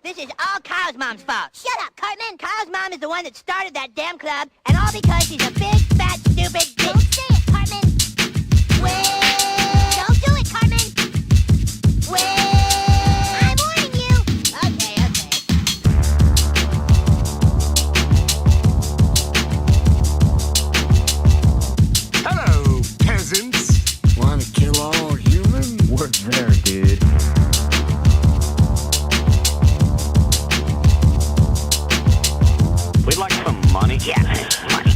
This is all Kyle's mom's fault. Shut up, Cartman. Kyle's mom is the one that started that damn club, and all because she's a big, fat, stupid bitch. Don't say it, Cartman. Wait. Don't do it, Cartman. Wait. I'm warning you. Okay. Hello, peasants. Want to kill all humans? We're there, dude. We'd like some money. Yeah, money.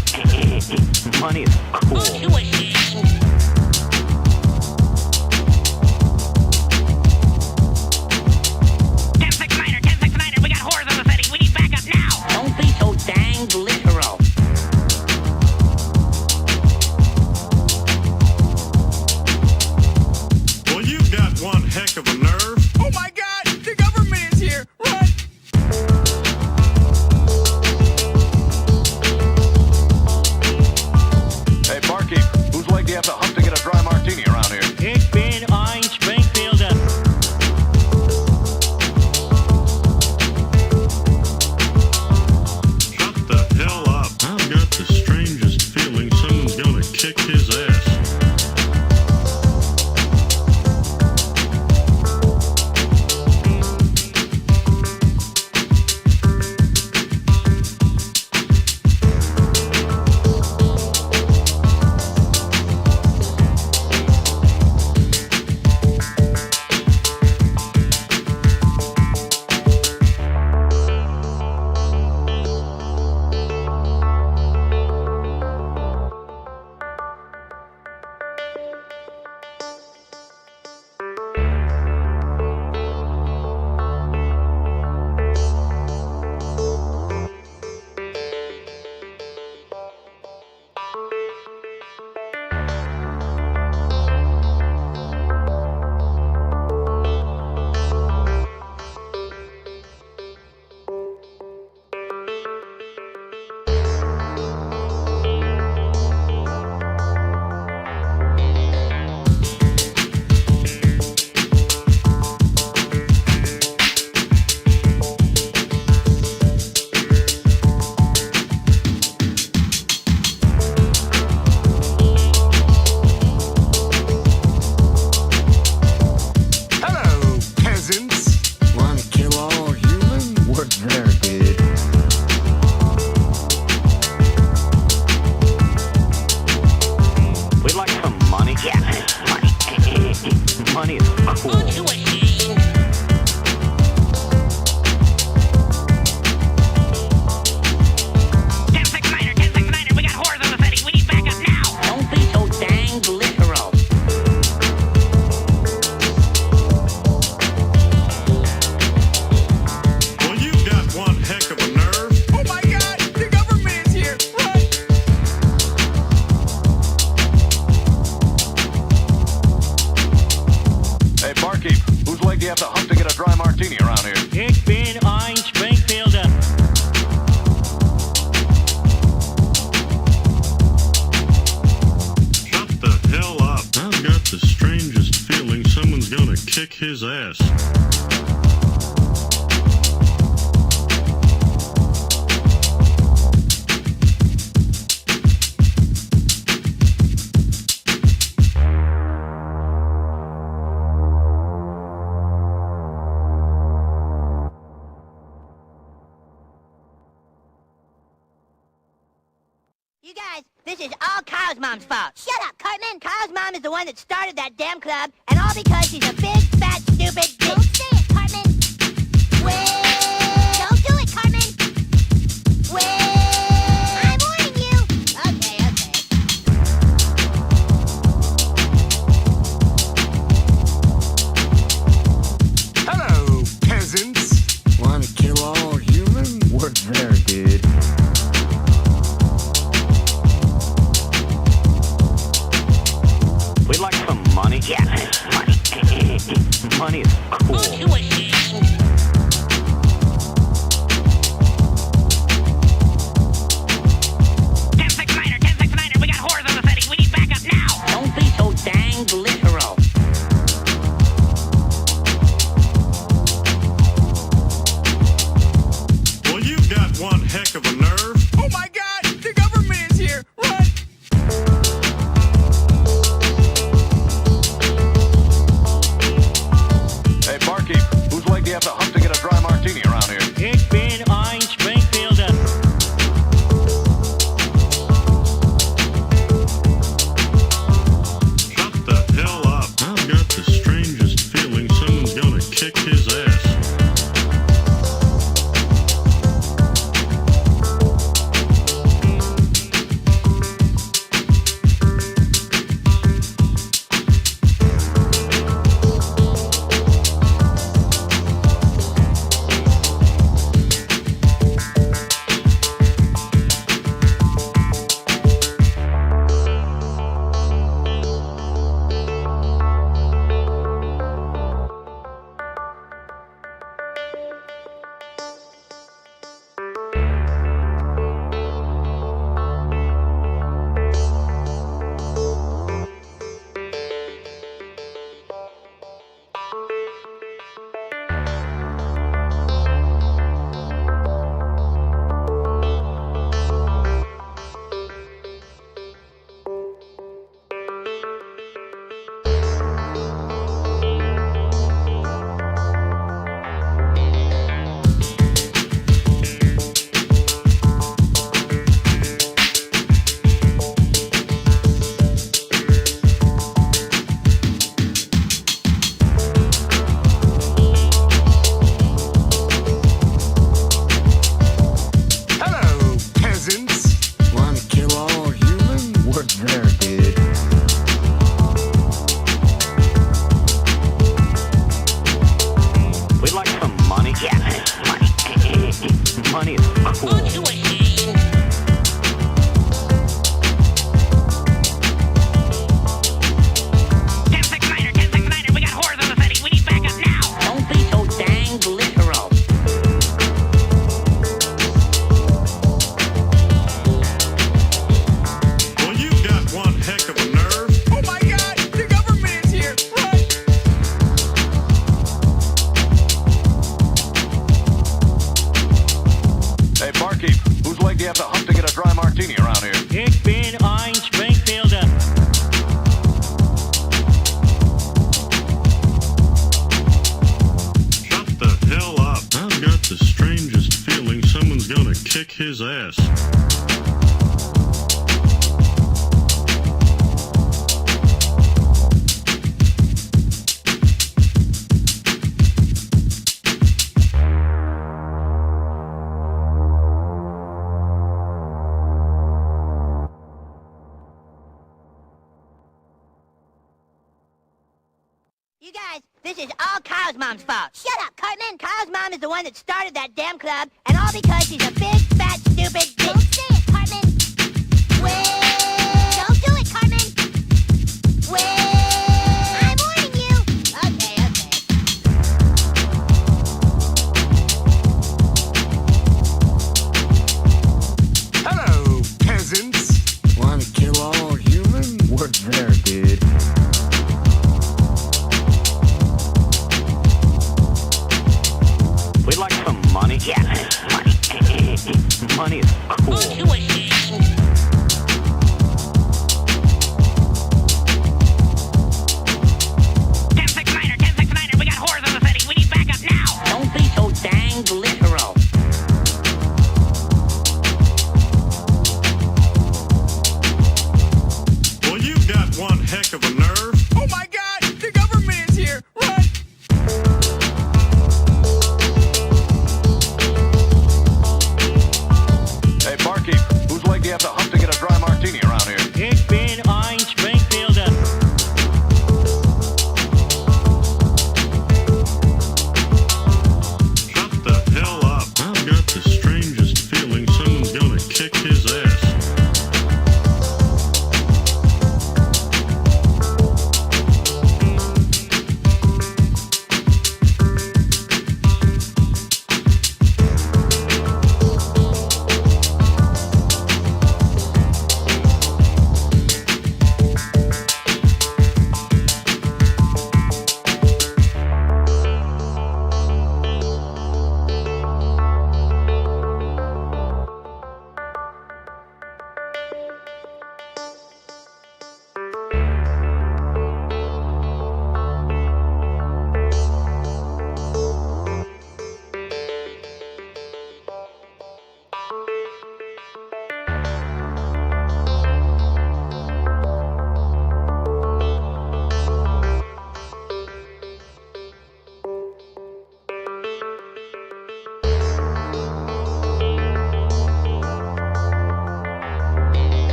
Money is cool. Aren't you ashamed? 10-6-9er, we got whores on the city. We need backup now. Don't be so dang literal. Well, you've got one heck of a nerve. Oh my God! The government is here! Run! Hey, barkeep, whose leg do you have to hump to get a dry martini around here? Ich bin ein Springfielder. Shut the hell up. I've got the strangest feeling someone's gonna kick his ass. Hello, peasants. Want to kill all humans? We're there, dude. We'd like some money. Yeah, money. Money is cool. Aren't you ashamed? We got whores on the city. We need backup now. Don't be so dang literal. Well, you've got one heck of a nerve. Oh my God! The government is here! Run! Hey, barkeep, whose leg do you have to hump to get a dry martini around here? Ich bin ein Springfielder. Shut the hell up. I've got the strangest feeling someone's gonna kick his ass. You guys, this is all Kyle's mom's fault. Shut up, Cartman. Kyle's mom is the one that started that damn club, and all because she's a big, fat, stupid bitch. Don't say it, Cartman. Wait. Don't do it, Cartman. Wait. I'm warning you. Okay. Hello, peasants. Want to kill all humans? We're there, dude. We'd like some money. Yeah, money. Money is cool. Aren't you ashamed? We got whores on the city. We need backup now. Don't be so dang literal. heck of a nerve. Oh my god! The government is here! Run! Hey, barkeep, whose leg do you have to hump to get a dry martini around here? Ich bin ein Springfielder. Shut the hell up. I've got the strangest feeling someone's gonna kick his ass. Hello, peasants! Wanna kill all humans? We're there, dude. We'd like some money. Yeah, money. Money is cool. We got whores in the city. We need backup now. Don't be so dang literal. Well, you've got one heck of a nerve. Oh my god! The government is here! Run! Hey, barkeep, whose leg do you have to hump to get a dry martini around here? Ich bin ein Springfielder. Shut the hell up. I've got the strangest feeling someone's gonna kick his ass. You guys, this is all Kyle's mom's fault. Shut up, Cartman. Kyle's mom is the one that started that damn club, and all because she's a big, fat, stupid bitch. Don't say it, Cartman. Wait. Don't do it, Cartman. Wait. I'm warning you. Okay. Hello, peasants! Wanna kill all humans? We're there, dude. We'd like some money. Yeah, money. Money is cool. We got whores in the city. We need backup now. Don't be so dang literal. Well, you've got one heck of a nerve. Oh my god! The government is here! Run! Hey, barkeep,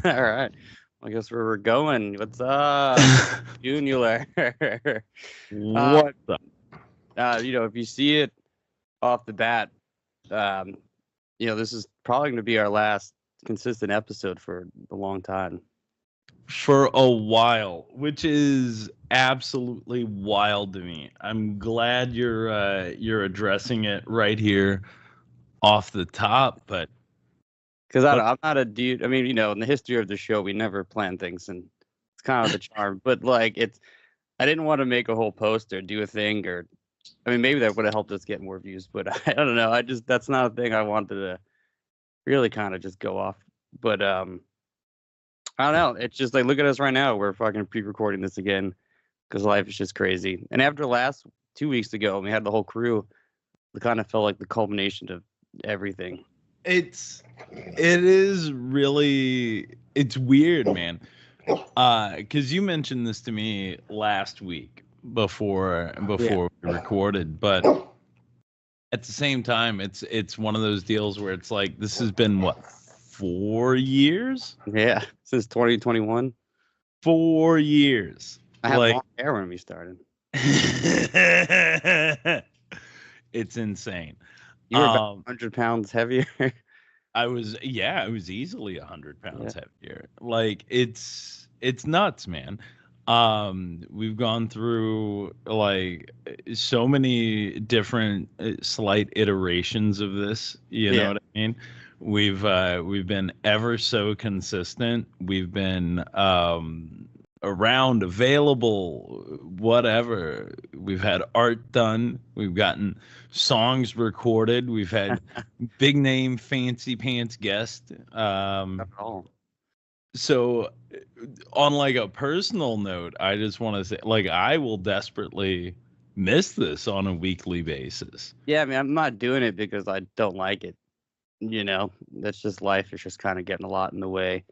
All right. I guess where we're going. What's up, Toonular? What the? If you see it off the bat, this is probably going to be our last consistent episode for a long time. For a while, which is absolutely wild to me. I'm glad you're addressing it right here off the top, but Because I'm not a dude. I mean, in the history of the show, we never plan things, and it's kind of the charm. But I didn't want to make a whole post or do a thing, or I mean, maybe that would have helped us get more views. But I don't know. That's not a thing I wanted to really kind of just go off. But I don't know. It's just look at us right now. We're fucking pre-recording this again because life is just crazy. And after last 2 weeks ago, we had the whole crew. It kind of felt like the culmination of everything. it is really, it's weird, man. Because you mentioned this to me last week before we recorded, but at the same time, it's one of those deals where it's like this has been what, 4 years? Yeah, since 2021. 4 years. I had long hair when we started. It's insane. You were about 100 pounds heavier. I was easily 100 pounds heavier. It's nuts, man. We've gone through so many different slight iterations of this. You know what I mean? We've been ever so consistent. We've been around, available, whatever. We've had art done. We've gotten songs recorded. We've had big name, fancy pants guests. So on a personal note, I just want to say, I will desperately miss this on a weekly basis. Yeah, I mean, I'm not doing it because I don't like it. That's just life. It's just kind of getting a lot in the way.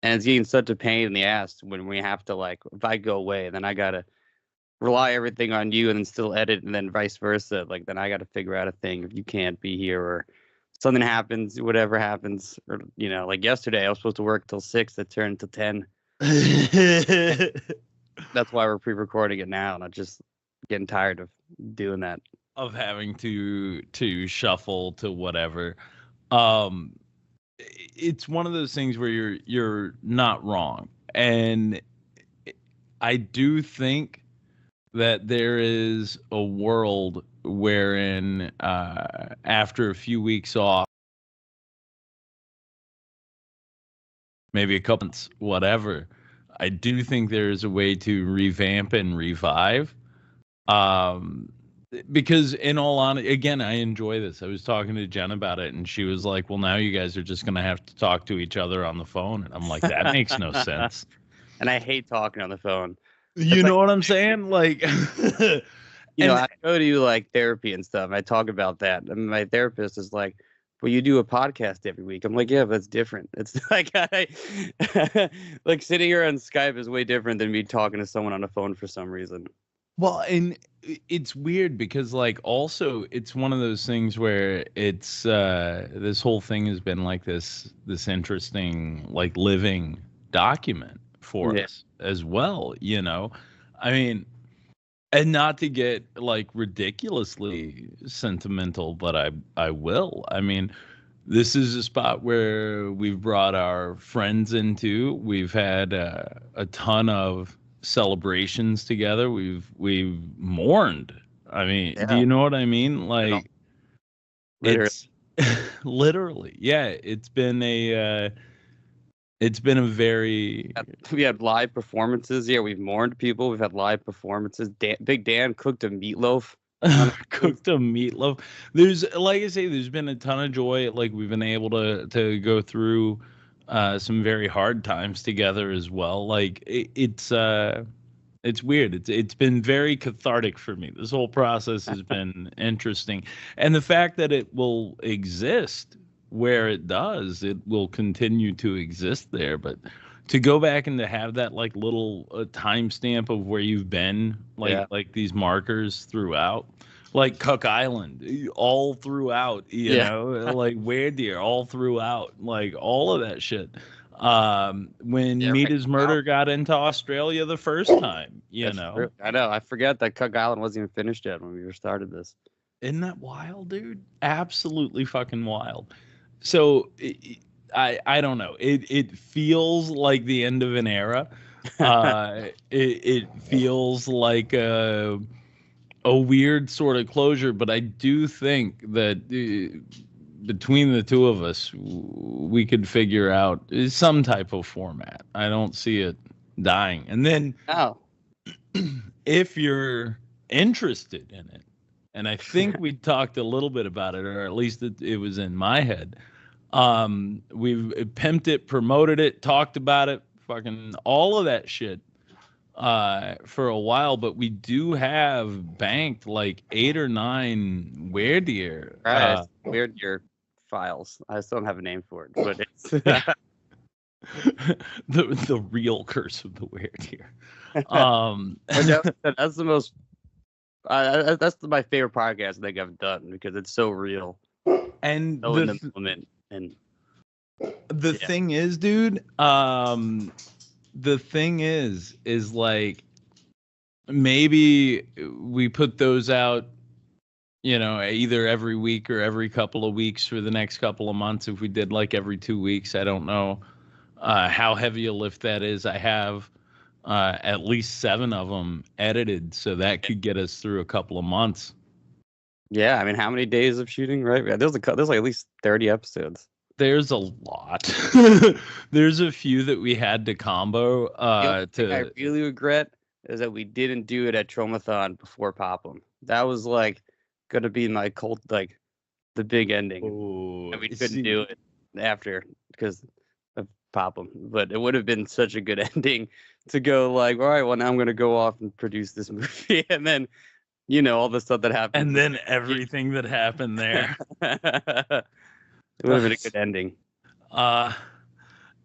And it's getting such a pain in the ass when we have to, if I go away, then I got to rely everything on you and then still edit, and then vice versa. Then I got to figure out a thing if you can't be here or something happens, whatever happens. Or, yesterday, I was supposed to work till 6. It turned to 10. That's why we're pre-recording it now, and I'm just getting tired of doing that. Of having to shuffle to whatever. It's one of those things where you're not wrong, and I do think that there is a world wherein after a few weeks off, maybe a couple months, whatever, I do think there is a way to revamp and revive. Because in all honesty, again, I enjoy this. I was talking to Jen about it, and she was like, well, now you guys are just going to have to talk to each other on the phone. And I'm like, that makes no sense. And I hate talking on the phone. You know what I'm saying? I go to therapy and stuff. I talk about that. And my therapist is like, well, you do a podcast every week. I'm like, yeah, but it's different. It's sitting here on Skype is way different than me talking to someone on the phone for some reason. Well, and it's weird because also it's one of those things where it's this whole thing has been this interesting living document for us as well, I mean, and not to get ridiculously sentimental, but I will. I mean, this is a spot where we've brought our friends into. We've had a ton of celebrations together. We've mourned. I mean, do you know what I mean? It's literally, it's been a very. We had live performances. Yeah, we've mourned people. We've had live performances. Big Dan cooked a meatloaf. There's, like I say, there's been a ton of joy. We've been able to go through some very hard times together as well. It's weird. It's been very cathartic for me. This whole process has been interesting, and the fact that it will exist where it does, it will continue to exist there. But to go back and to have that little timestamp of where you've been, these markers throughout, Cook Island, all throughout, you know, Where Deer, all throughout, all of that shit. When Yeah, Meat right. is Murder got into Australia the first time, you That's know. true. I know. I forget that Cook Island wasn't even finished yet when we started this. Isn't that wild, dude? Absolutely fucking wild. So I don't know. It feels like the end of an era. It feels like a weird sort of closure, but I do think that between the two of us, we could figure out some type of format. I don't see it dying. And then Oh, if you're interested in it, and I think we talked a little bit about it, or at least it was in my head. We've pimped it, promoted it, talked about it, fucking all of that shit for a while, but we do have banked like 8 or 9 Weird Year. right. Weird Year files. I still don't have a name for it, but it's the real Curse of the Weird Year. that's the most. That's my favorite podcast I think I've done because it's so real. And So in the moment, and the thing is, dude, the thing is like maybe we put those out, you know, either every week or every couple of weeks for the next couple of months. If we did like every 2 weeks, I don't know how heavy a lift that is. I have at least 7 of them edited, so that could get us through a couple of months. yeah, I mean, how many days of shooting? Right, there's like at least 30 episodes. There's a lot. There's a few that we had to combo. The only thing I really regret is that we didn't do it at Tromathon before Pop'em. That was like gonna be my cult, like the big ending, and we couldn't do it after because of Pop'em. But it would have been such a good ending to go like, all right, well now I'm gonna go off and produce this movie, and then you know all the stuff that happened, and then everything that happened there. It would have been a good ending.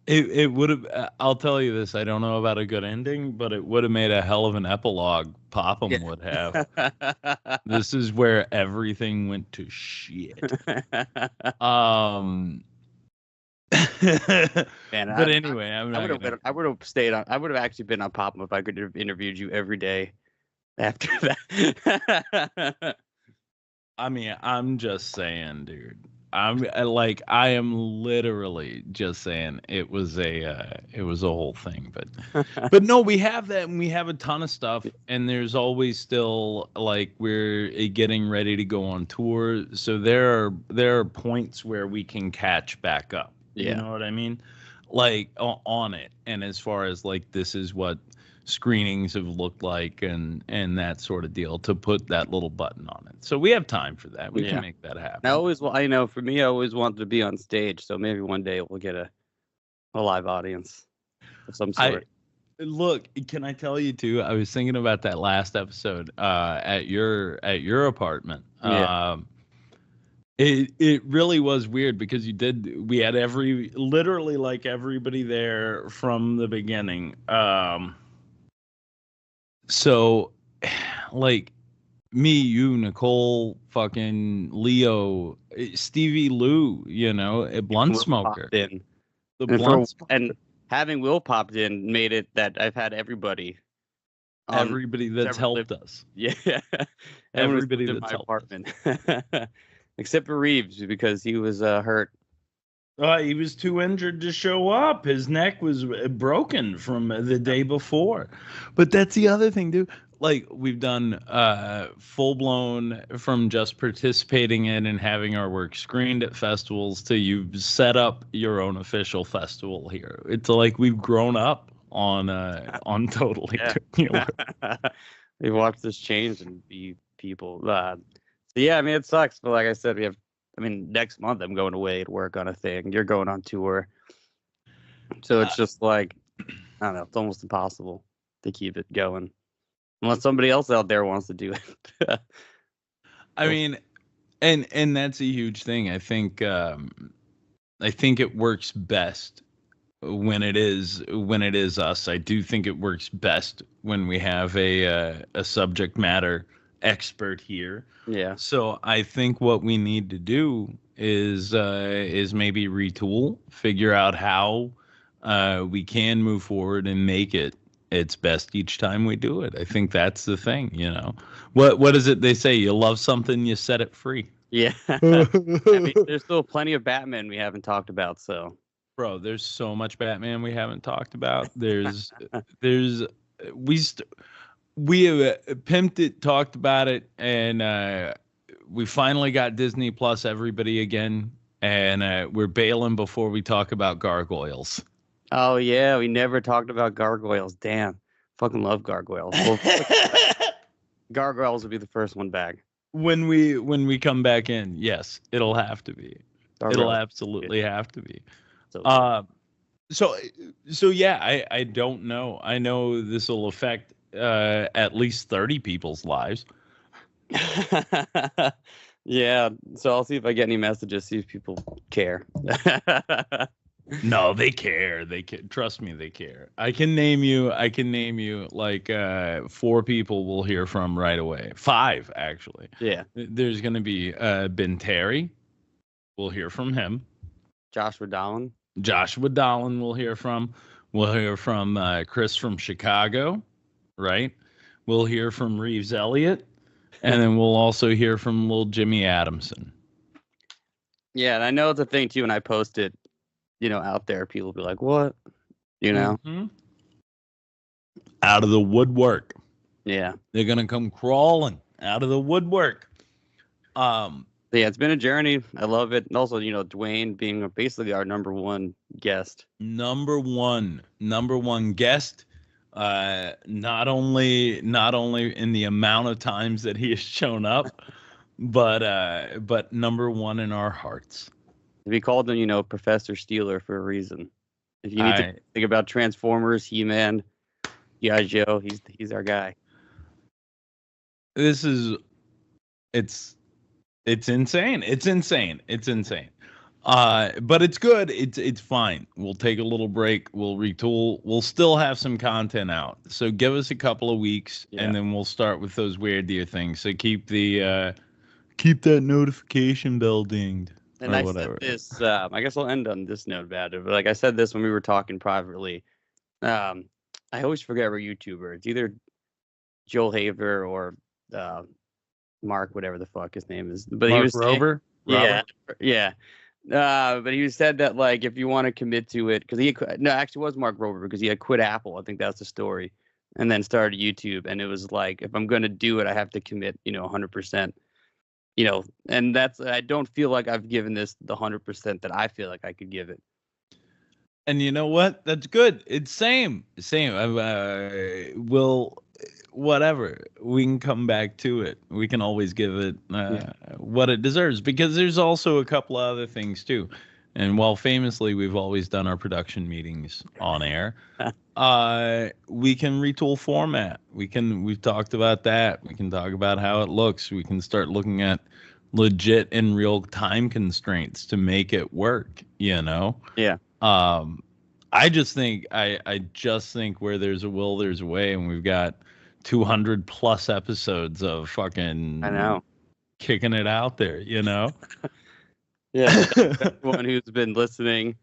It would have. I'll tell you this. I don't know about a good ending, but it would have made a hell of an epilogue. Popham would have. This is where everything went to shit. Man, but anyway, I would have stayed on. I would have actually been on Popham if I could have interviewed you every day after that. I mean, I'm just saying, dude. I am literally just saying it was a whole thing, but no, we have that, and we have a ton of stuff, and there's always still like we're getting ready to go on tour, so there are points where we can catch back up. Yeah. You know what I mean? Like on it, and as far as like this is what screenings have looked like and that sort of deal, to put that little button on it. So we have time for that. We can make that happen. I know for me, I always wanted to be on stage. So maybe one day we'll get a live audience of some sort. Look, can I tell you too? I was thinking about that last episode at your apartment. Yeah. It really was weird because we had literally like everybody there from the beginning. So, like, me, you, Nicole, fucking Leo, Stevie Lou, you know, a blunt Will smoker. popped in. The And, blunt and having Will popped in made it that I've had everybody. everybody that's several helped us. Yeah. Everybody in that's my helped apartment. Except for Reeves because he was hurt. He was too injured to show up. His neck was broken from the day before. But that's the other thing, dude. Like, we've done full blown from just participating in and having our work screened at festivals to you've set up your own official festival here. It's like we've grown up on Totally. We watched this change and be people. So yeah, I mean it sucks, but like I said, next month I'm going away to work on a thing. You're going on tour. So it's just like, I don't know, it's almost impossible to keep it going. Unless somebody else out there wants to do it. I mean, and that's a huge thing. I think it works best when it is us. I do think it works best when we have a subject matter expert here. Yeah. So I think what we need to do is maybe retool, figure out how we can move forward and make it its best each time we do it. I think that's the thing, you know. What is it they say? You love something, you set it free. Yeah. I mean, there's still plenty of Batman we haven't talked about, so. Bro, there's so much Batman we haven't talked about. We have pimped it, talked about it, and we finally got Disney Plus everybody again, and we're bailing before we talk about Gargoyles. Oh yeah, we never talked about Gargoyles. Damn, fucking love Gargoyles. Well, Gargoyles will be the first one back. When we come back in, yes, it'll have to be. Gargoyles. It'll absolutely have to be. So So yeah, I don't know. I know this will affect at least 30 people's lives. yeah, so I'll see if I get any messages, see if people care. No, they care. They can trust me. They care. I can name you like 4 people we'll hear from right away. 5 actually. Yeah. There's gonna be Ben Terry. We'll hear from him. Joshua Dolan we'll hear from. We'll hear from Chris from Chicago, right? We'll hear from Reeves Elliott, and then we'll also hear from little Jimmy Adamson. Yeah, and I know it's a thing too. When I post it, out there, people will be like, "What?" Mm-hmm. Out of the woodwork. Yeah, they're gonna come crawling out of the woodwork. Yeah, it's been a journey. I love it. And also, Dwayne being basically our number one guest. Number one guest. Not only in the amount of times that he has shown up, but number one in our hearts. We called him, Professor Steeler for a reason. If you need to think about Transformers, He-Man, G.I. Joe, he's our guy. It's insane. It's insane. But it's good. It's fine. We'll take a little break. We'll retool. We'll still have some content out. So give us a couple of weeks, and then we'll start with those weird deer things. So keep that notification bell dinged. And I said this. I guess I'll end on this note about it. But like I said this when we were talking privately. I always forget we're YouTuber. It's either Joel Haver or Mark, whatever the fuck his name is. But Mark he was Rover? Yeah. But he said that like if you want to commit to it, because actually it was Mark Rover because he had quit Apple. I think that's the story, and then started YouTube. And it was like if I'm gonna do it, I have to commit, 100%. And I don't feel like I've given this the 100% that I feel like I could give it. And you know what? That's good. It's same. Whatever. We can come back to it. We can always give it what it deserves, because there's also a couple of other things too. And while famously we've always done our production meetings on air, we can retool format. We've talked about that. We can talk about how it looks. We can start looking at legit and real time constraints to make it work, Yeah. I just think where there's a will, there's a way, and we've got 200 plus episodes of fucking kicking it out there, Yeah, everyone who's been listening,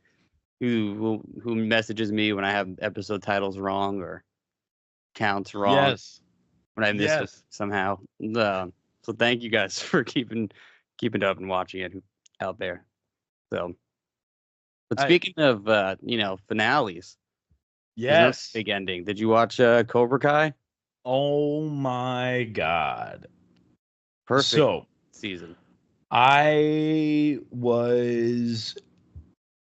who messages me when I have episode titles wrong or counts wrong. Yes. When I miss it somehow. So thank you guys for keeping it up and watching it out there. So, but speaking of finales, yes, big ending. Did you watch Cobra Kai? Oh my God! Perfect season. I was,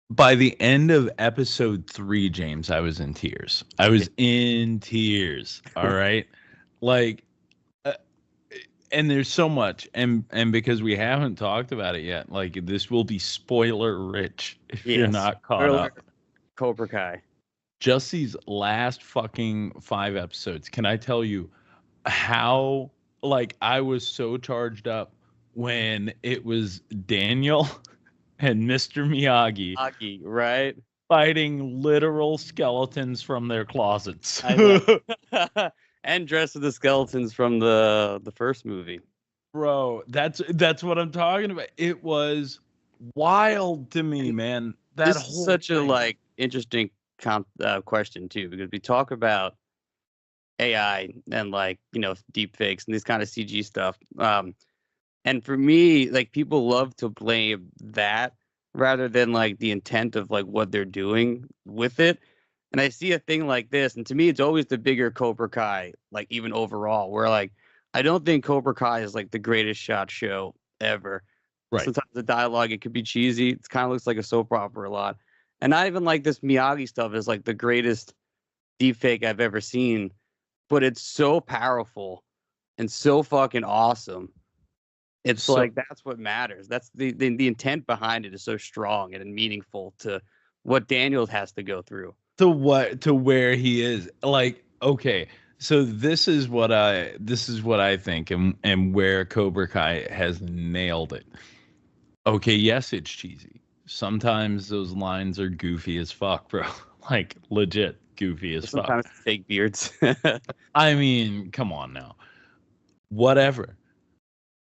by the end of episode 3, James, I was in tears. In tears. All right. Like, and there's so much, and because we haven't talked about it yet, like this will be spoiler rich if you're not caught up. Cobra Kai. Just these last fucking 5 episodes. Can I tell you how, like, I was so charged up when it was Daniel and Mr. Miyagi, right? Fighting literal skeletons from their closets. I know. And dressed with the skeletons from the first movie. Bro, that's what I'm talking about. It was wild to me, man. That This whole is such thing. a like interesting question too, because we talk about AI and like deep fakes and this kind of CG stuff. And for me, like people love to blame that rather than like the intent of like what they're doing with it. And I see a thing like this, and to me, it's always the bigger Cobra Kai, like even overall, where like I don't think Cobra Kai is like the greatest shot show ever. Right. Sometimes the dialogue it could be cheesy. It kind of looks like a soap opera a lot, and not even like this Miyagi stuff is like the greatest deepfake I've ever seen, but it's so powerful and so fucking awesome. It's like that's what matters. That's the intent behind it is so strong and meaningful to what Daniel has to go through. To where he is. Like, okay, so this is what I think and where Cobra Kai has nailed it. Okay, yes, it's cheesy. Sometimes those lines are goofy as fuck, bro. Like legit goofy as fuck. Sometimes fake beards. I mean, come on now. Whatever.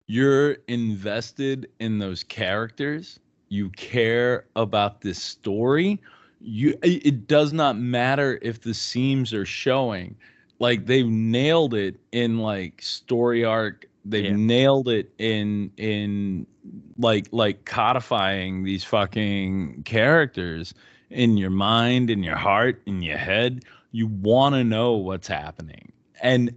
You're invested in those characters. You care about this story. It does not matter if the seams are showing. Like they've nailed it in like story arc. They've nailed it in like codifying these fucking characters in your mind, in your heart, in your head. You want to know what's happening. And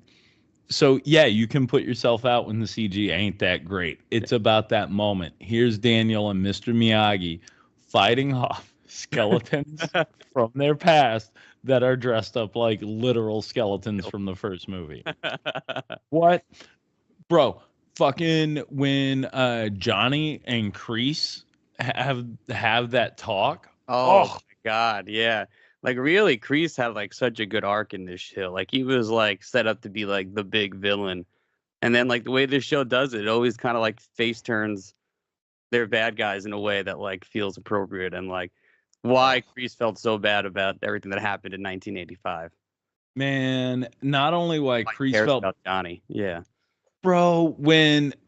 so, yeah, you can put yourself out when the CG ain't that great. It's about that moment. Here's Daniel and Mr. Miyagi fighting off skeletons from their past that are dressed up like literal skeletons from the first movie. What? Bro, fucking when Johnny and Kreese have that talk. Oh my God, yeah. Like really, Kreese had like such a good arc in this show. Like he was like set up to be like the big villain. And then like the way this show does it, it always kind of like face turns their bad guys in a way that like feels appropriate and like why Kreese felt so bad about everything that happened in 1985. Man, not only why Kreese felt about Johnny, yeah. Bro,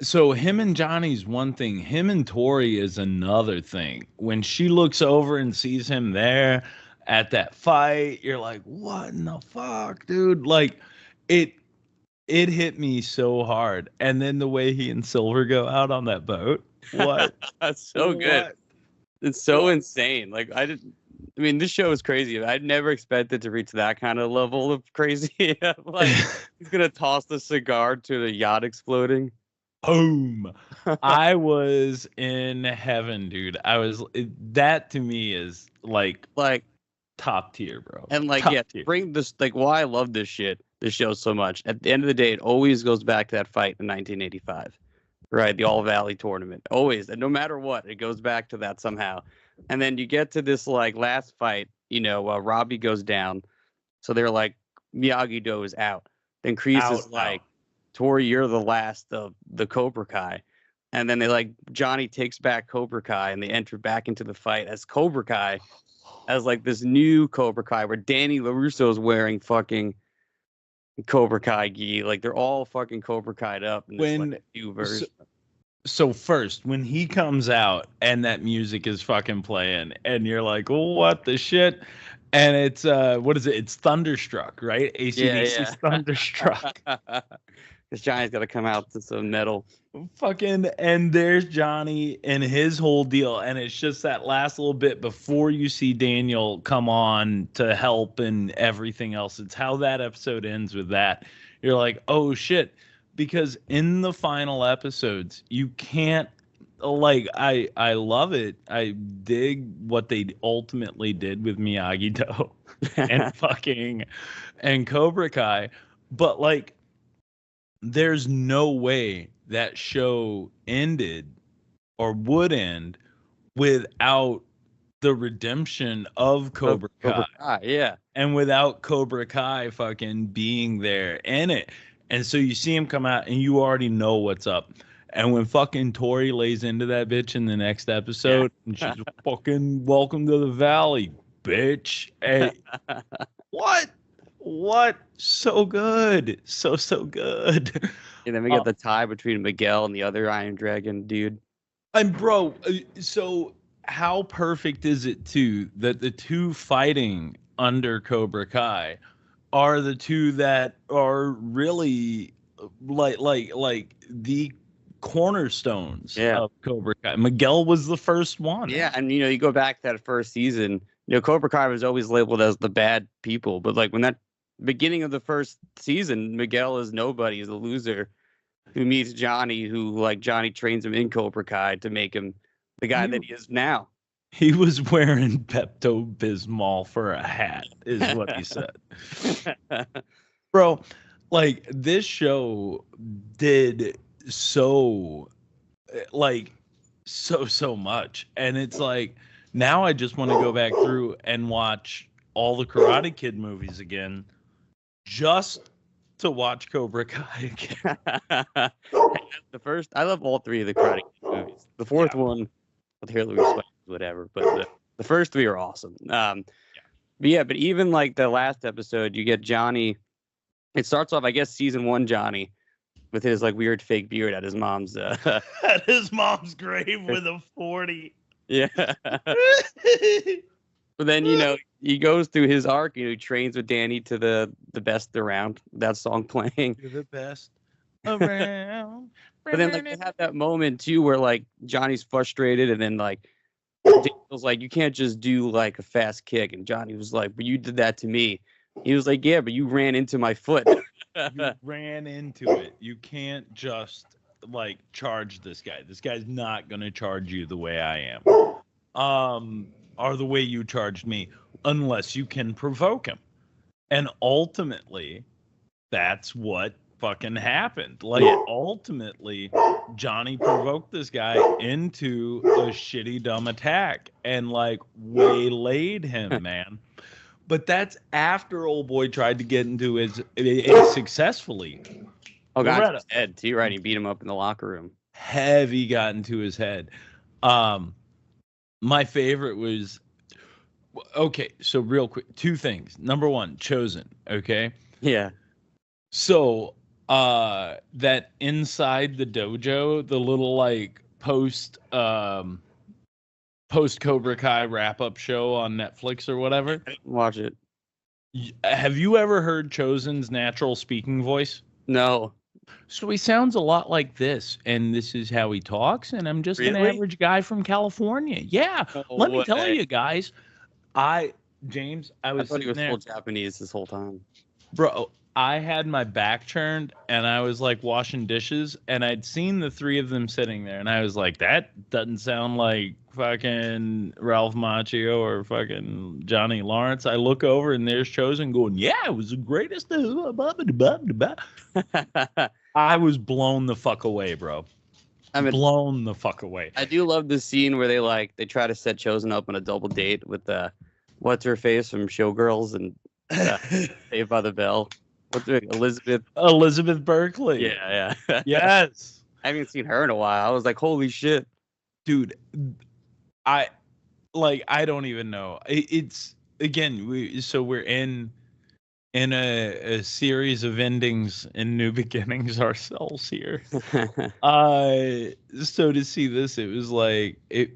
so him and Johnny's one thing, him and Tori is another thing. When she looks over and sees him there at that fight, you're like, what in the fuck, dude? Like it hit me so hard. And then the way he and Silver go out on that boat. What? That's so good. It's so insane. Like I mean, this show is crazy. I'd never expected to reach that kind of level of crazy. Like he's gonna toss the cigar to the yacht exploding. Boom. I was in heaven, dude. That to me is like top tier, bro. And like top tier. Bring this like why I love this show so much. At the end of the day, it always goes back to that fight in 1985. Right, the All Valley tournament. Always, and no matter what, it goes back to that somehow. And then you get to this like last fight, Robbie goes down. So they're like, Miyagi-Do is out. Then Kreese is like, Tori, you're the last of the Cobra Kai. And then they like, Johnny takes back Cobra Kai and they enter back into the fight as Cobra Kai, as like this new Cobra Kai where Danny LaRusso is wearing fucking Cobra Kai gi. Like they're all fucking Cobra Kai'd up in this like, new version. So first, when he comes out and that music is fucking playing, and you're like, what the shit? And it's what is it? It's Thunderstruck, right? AC/DC's Thunderstruck. This Johnny's got to come out to some metal. Fucking, and there's Johnny and his whole deal, and it's just that last little bit before you see Daniel come on to help and everything else. It's how that episode ends with that. You're like, oh shit. Because in the final episodes, you can't like I love it. I dig what they ultimately did with Miyagi-Do and Cobra Kai, but like there's no way that show ended or would end without the redemption of Cobra Kai. Yeah. And without Cobra Kai fucking being there in it. And so you see him come out and you already know what's up. And when fucking Tori lays into that bitch in the next episode, and she's fucking welcome to the valley, bitch. Hey, what? So good. So good. And then we get the tie between Miguel and the other Iron Dragon dude. And bro, so how perfect is it too that the two fighting under Cobra Kai are the two that are really like the cornerstones of Cobra Kai. Miguel was the first one. Yeah, and you go back to that first season, Cobra Kai was always labeled as the bad people, but like when that beginning of the first season, Miguel is nobody, he's a loser who meets Johnny, who like Johnny trains him in Cobra Kai to make him the guy that he is now. He was wearing Pepto-Bismol for a hat, is what he said. Bro, like this show did so much, and it's like now I just want to go back through and watch all the Karate Kid movies again just to watch Cobra Kai again. I love all three of the Karate Kid movies. The fourth one with Hair Louis Sweat, whatever, but the first three are awesome. But even like the last episode, you get Johnny. It starts off, I guess, season 1 Johnny with his like weird fake beard at his mom's at his mom's grave with a 40. Yeah. But then he goes through his arc. He trains with Danny to the best around. That song playing. You're the best around. But then like they have that moment too where like Johnny's frustrated, and then like Daniel's like, you can't just do like a fast kick, and Johnny was like, but you did that to me. He was like, yeah, but you ran into my foot. You ran into it. You can't just like charge this guy. This guy's not gonna charge you the way I am, or the way you charged me, unless you can provoke him. And ultimately, that's what fucking happened. Like ultimately, Johnny provoked this guy into a shitty dumb attack and like waylaid him, man. But that's after old boy tried to get into it successfully. Oh, got his head too, right? He beat him up in the locker room. Heavy got into his head. My favorite was, okay, so real quick, 2 things. Number 1, Chosen, okay? Yeah. So, that inside the dojo, the little like post Cobra Kai wrap-up show on Netflix or whatever. I didn't watch it. Have you ever heard Chosen's natural speaking voice? No. So he sounds a lot like this, and this is how he talks, and I'm just an average guy from California. Yeah, let me tell you guys, James, I thought he was there. full Japanese this whole time. Bro, I had my back turned, and I was like washing dishes, and I'd seen the 3 of them sitting there, and I was like, that doesn't sound like fucking Ralph Macchio or fucking Johnny Lawrence. I look over, and there's Chosen going, yeah, it was the greatest. I was blown the fuck away, bro. Blown the fuck away. I do love the scene where they try to set Chosen up on a double date with what's her face from Showgirls and Saved by the Bell. What's her Elizabeth Berkley. Yeah. Yes. I haven't seen her in a while. I was like, holy shit, dude. I don't even know. It's again. We're in a series of endings and new beginnings ourselves here. So to see this, it was like it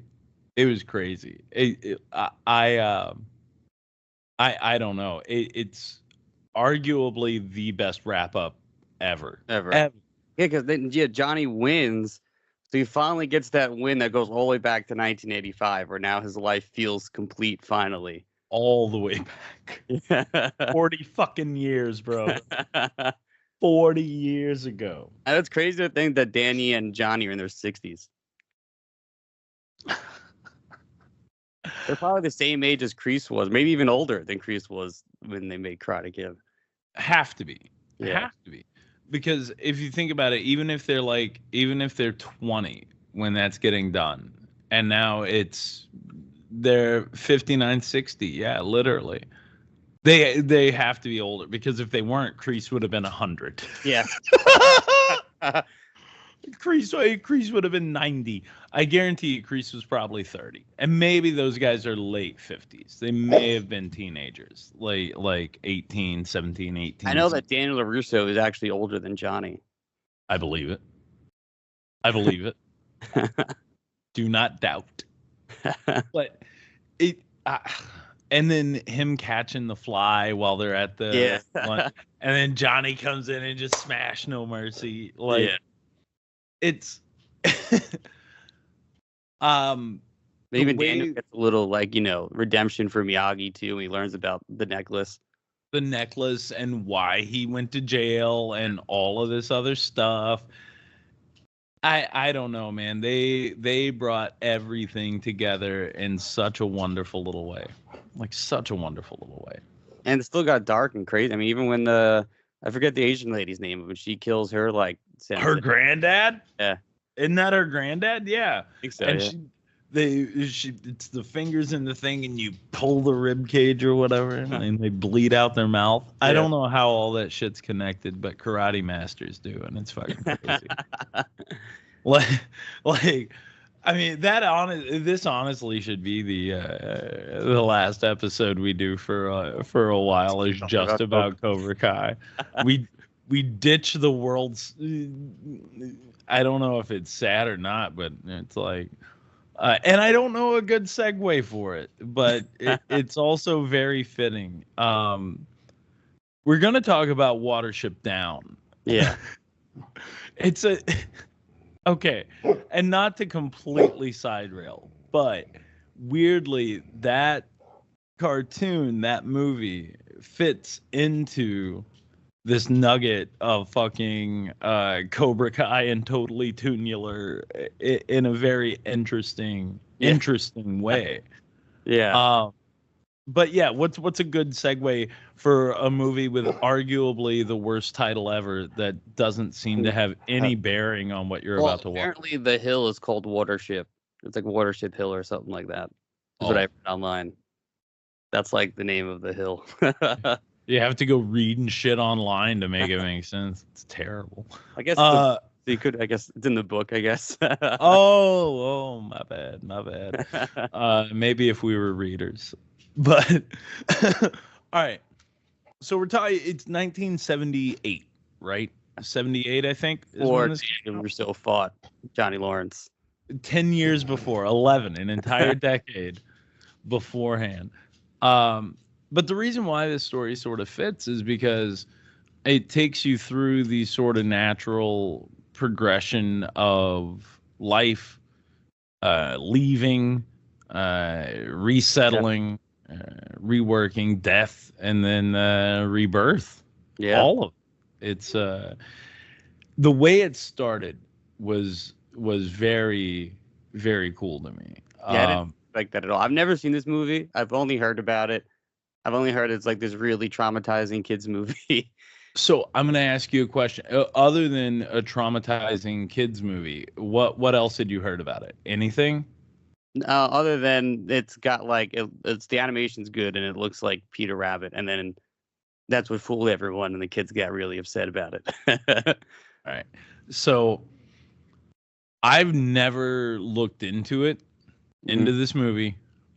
was crazy. I don't know. It's arguably the best wrap up ever. Yeah, because then Johnny wins, so he finally gets that win that goes all the way back to 1985, where now his life feels complete finally. All the way back. 40 fucking years, bro. 40 years ago. And it's crazy to think that Danny and Johnny are in their 60s. They're probably the same age as Kreese was, maybe even older than Kreese was when they made Karate Kid. Have to be. Yeah. Have to be. Because if you think about it, even if they're 20 when that's getting done, and now they're 59, 60. Yeah, literally. They have to be older, because if they weren't, Kreese would have been 100. Yeah. Kreese would have been 90. I guarantee you Kreese was probably 30. And maybe those guys are late 50s. They may have been teenagers, like 18, 17, 18. I know that Daniel LaRusso is actually older than Johnny. I believe it. Do not doubt. But And then him catching the fly while they're at the and then Johnny comes in and just smash No Mercy. Like it's even Daniel gets a little like, redemption for Miyagi too when he learns about the necklace. The necklace and why he went to jail and all of this other stuff. I don't know, man. They brought everything together in such a wonderful little way. Like such a wonderful little way. And it still got dark and crazy. I mean, even when I forget the Asian lady's name, but she kills her like her granddad? Yeah. Isn't that her granddad? Yeah. I think so, and yeah. It's the fingers in the thing and you pull the rib cage or whatever and they bleed out their mouth. I don't know how all that shit's connected, but karate masters do, and it's fucking crazy. like I mean, this honestly should be the last episode we do for a while is just about Cobra Kai. We ditch the world's. I don't know if it's sad or not, but it's like, and I don't know a good segue for it, but it's also very fitting. We're gonna talk about Watership Down. Yeah, it's okay, and not to completely side rail, but weirdly that cartoon, that movie fits into this nugget of fucking Cobra Kai and totally Toonular in a very interesting way. Yeah. But yeah, what's a good segue for a movie with arguably the worst title ever that doesn't seem to have any bearing on what you're about to watch? Apparently the hill is called Watership. It's like Watership Hill or something like that. That's what I read online. That's like the name of the hill. You have to go read and shit online to make it make sense. It's terrible. I guess you could. I guess it's in the book. I guess. oh, my bad. Maybe if we were readers, but all right. So we're talking. It's 1978, right? 78, I think. Or Russo fought Johnny Lawrence. 10 years before, 11, an entire decade beforehand. But the reason why this story sort of fits is because it takes you through the sort of natural progression of life, leaving, resettling, reworking, death, and then rebirth. Yeah. All of it. It's the way it started was very, very cool to me. Yeah, I didn't expect that at all. I've never seen this movie. I've only heard about it. I've only heard it's like this really traumatizing kids movie. So I'm going to ask you a question. Other than a traumatizing kids movie, what else had you heard about it? Anything? Other than it's got like it's the animation's good and it looks like Peter Rabbit, and then that's what fooled everyone, and the kids got really upset about it. All right. So I've never looked into this movie.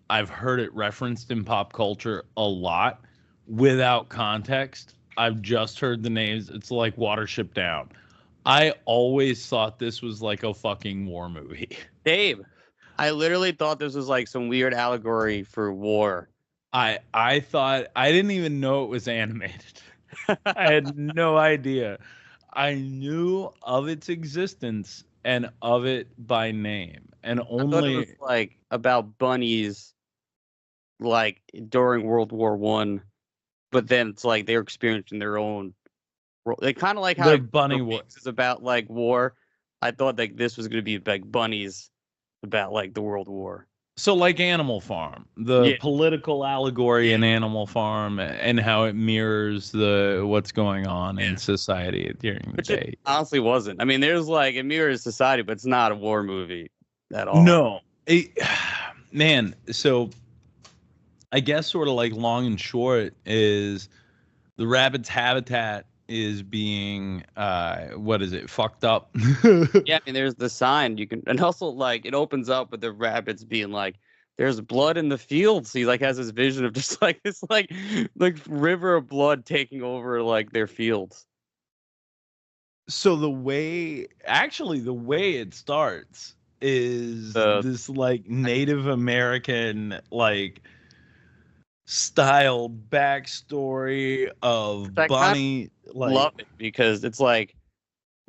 I've heard it referenced in pop culture a lot without context. I've just heard the names. It's like Watership Down. I always thought this was like a fucking war movie. Dave, I literally thought this was like some weird allegory for war. I thought, I didn't even know it was animated. I had no idea. I knew of its existence and of it by name. And only I thought it was like about bunnies like during World War One, but then it's like they're experiencing their own. They kind of like how the bunny war is about like war. I thought like this was going to be like bunnies about like the World War. So like Animal Farm, the political allegory in Animal Farm, and how it mirrors what's going on in society during the day. It honestly wasn't. I mean, there's like it mirrors society, but it's not a war movie at all. No, man. So I guess sort of like long and short is the rabbit's habitat is being fucked up. Yeah, I mean there's the sign you can, and also like it opens up with the rabbits being like there's blood in the fields. He like has this vision of just like this like river of blood taking over like their fields. So the way it starts is this like Native American like styled backstory of I Bunny. Like, love it because it's like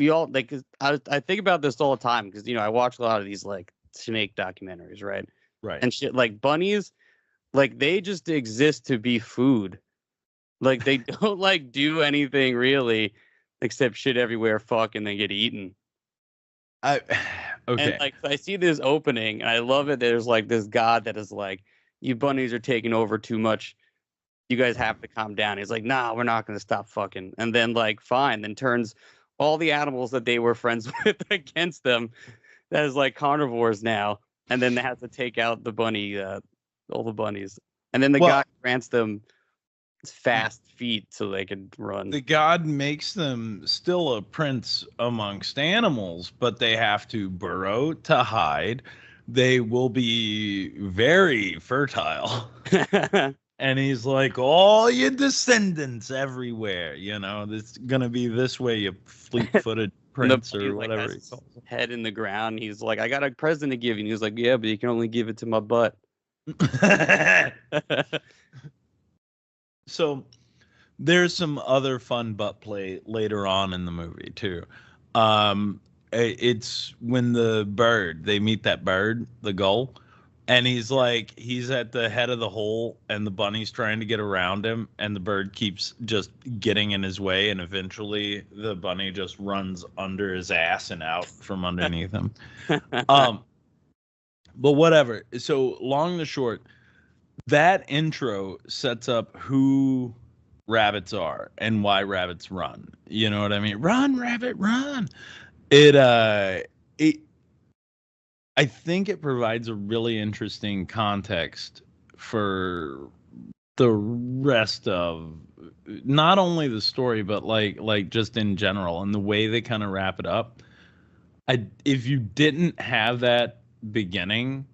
we all like 'cause I think about this all the time because I watch a lot of these like snake documentaries, right? right. And shit like bunnies, like they just exist to be food. Like they don't like do anything really except shit everywhere, fuck, and then get eaten. Okay. And like I see this opening and I love it. There's like this god that is like, you bunnies are taking over too much. You guys have to calm down. He's like, nah, we're not gonna stop fucking. And then like fine, then turns all the animals that they were friends with against them. That is like carnivores now. And then they have to take out the bunny, all the bunnies. And then the god grants them fast feet so they can run. The god makes them still a prince amongst animals, but they have to burrow to hide. They will be very fertile. And he's like, all your descendants everywhere, this is gonna be this way, you fleet-footed prince or whatever. Like, his head in the ground. He's like, I got a present to give you. And he's like, yeah, but you can only give it to my butt. So there's some other fun butt play later on in the movie too. It's when they meet that bird, the gull, and he's at the head of the hole and the bunny's trying to get around him and the bird keeps just getting in his way and eventually the bunny just runs under his ass and out from underneath him. But whatever. So long and short, that intro sets up who rabbits are and why rabbits run. You know what I mean? Run, rabbit, run. I think it provides a really interesting context for the rest of not only the story, but like just in general and the way they kind of wrap it up. If you didn't have that beginning,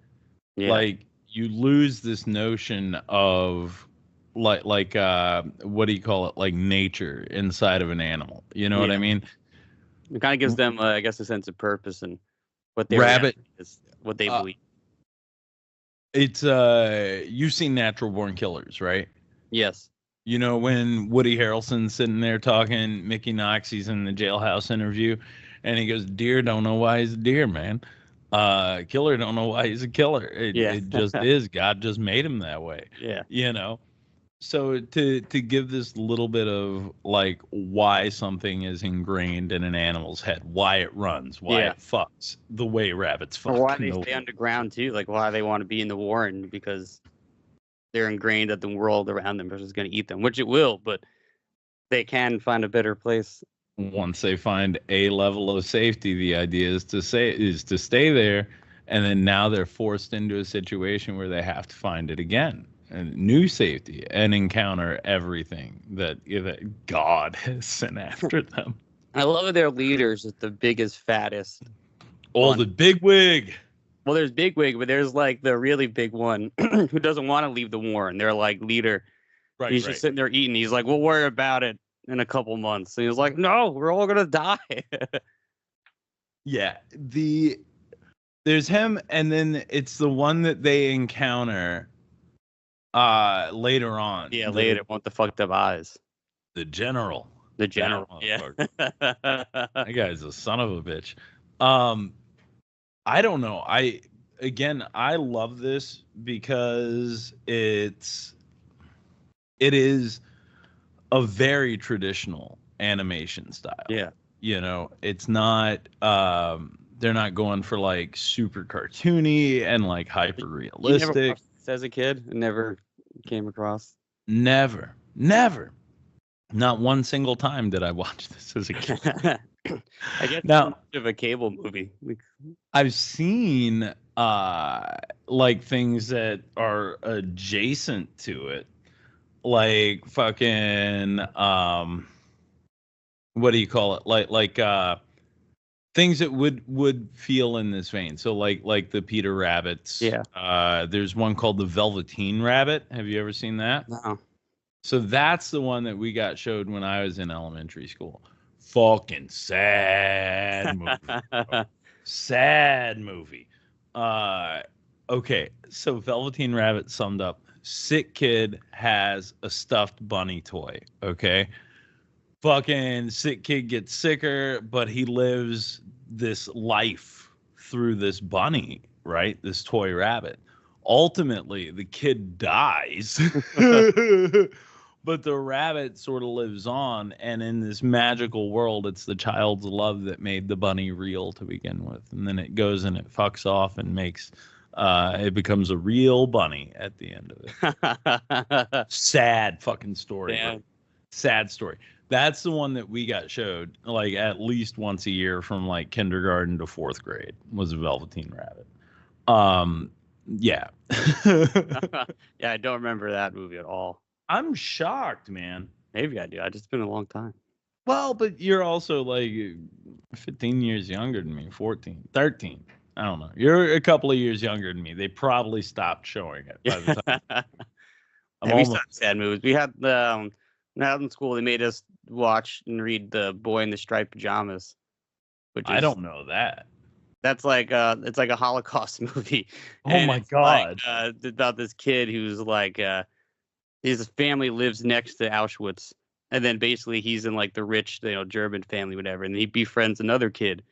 like you lose this notion of like what do you call it? Like nature inside of an animal. You know what I mean? It kind of gives them, I guess, a sense of purpose and what is what they believe. It's you've seen Natural Born Killers, right? Yes. When Woody Harrelson's sitting there talking, Mickey Knox, he's in the jailhouse interview, and he goes, "Deer don't know why he's a deer, man. Killer don't know why he's a killer. It just is. God just made him that way." Yeah. So to give this little bit of like why something is ingrained in an animal's head, why it runs, why it fucks the way rabbits fuck. Or why they stay underground too, like why they want to be in the warren, because they're ingrained that the world around them is just going to eat them, which it will, but they can find a better place. Once they find a level of safety, the idea is to stay there, and then now they're forced into a situation where they have to find it again. And new safety and encounter everything that God has sent after them. I love that their leaders is the biggest, fattest. The big wig. Well, there's big wig, but there's like the really big one who doesn't want to leave the war, and they're like leader. Right. He's just sitting there eating. He's like, we'll worry about it in a couple months. And he was like, no, we're all gonna die. Yeah. There's him, and then it's the one that they encounter later on. Yeah, later. Want the fucked up eyes. The general. Yeah. That guy's a son of a bitch. I don't know. I love this because it is a very traditional animation style. Yeah. It's not they're not going for like super cartoony and like hyper realistic. You never watched this as a kid? It never came across? Never. Not one single time did I watch this as a kid. I guess now much of a cable movie. I've seen like things that are adjacent to it, like fucking what do you call it? Like things that would feel in this vein. So like the Peter Rabbits. Yeah. There's one called the Velveteen Rabbit. Have you ever seen that? No. So that's the one that we got showed when I was in elementary school. Fucking sad movie. Sad movie. Okay, so Velveteen Rabbit summed up sick kid has a stuffed bunny toy. Okay. Fucking sick kid gets sicker, but he lives this life through this bunny, right? This toy rabbit. Ultimately, the kid dies, but the rabbit sort of lives on. And in this magical world, it's the child's love that made the bunny real to begin with. And then it goes and it fucks off and makes it becomes a real bunny at the end of it. Sad fucking story. Damn. Sad story. That's the one that we got showed like at least once a year from like kindergarten to 4th grade was a Velveteen Rabbit. Yeah. Yeah, I don't remember that movie at all. I'm shocked, man. Maybe I do. It's been a long time. Well, but you're also like 15 years younger than me, 14, 13. I don't know. You're a couple of years younger than me. They probably stopped showing it by the time. Yeah, we saw sad movies. We had when I was in school, they made us watch and read The Boy in the Striped Pajamas. Which is, I don't know that. That's like it's like a Holocaust movie. Oh And my it's God. Like, it's about this kid who's like his family lives next to Auschwitz, and then basically he's in like the rich, German family, whatever, and he befriends another kid,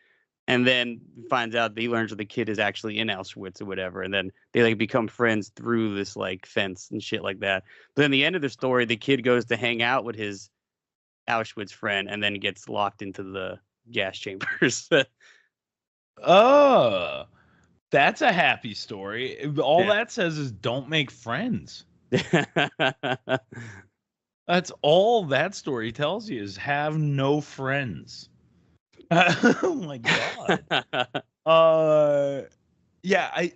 and then finds out that he learns that the kid is actually in Auschwitz or whatever, and then they like become friends through this like fence and shit like that. But then the end of the story, the kid goes to hang out with his Auschwitz friend, and then gets locked into the gas chambers. Oh, that's a happy story. All Yeah. that says is don't make friends. That's all that story tells you is have no friends. Oh my God. Yeah,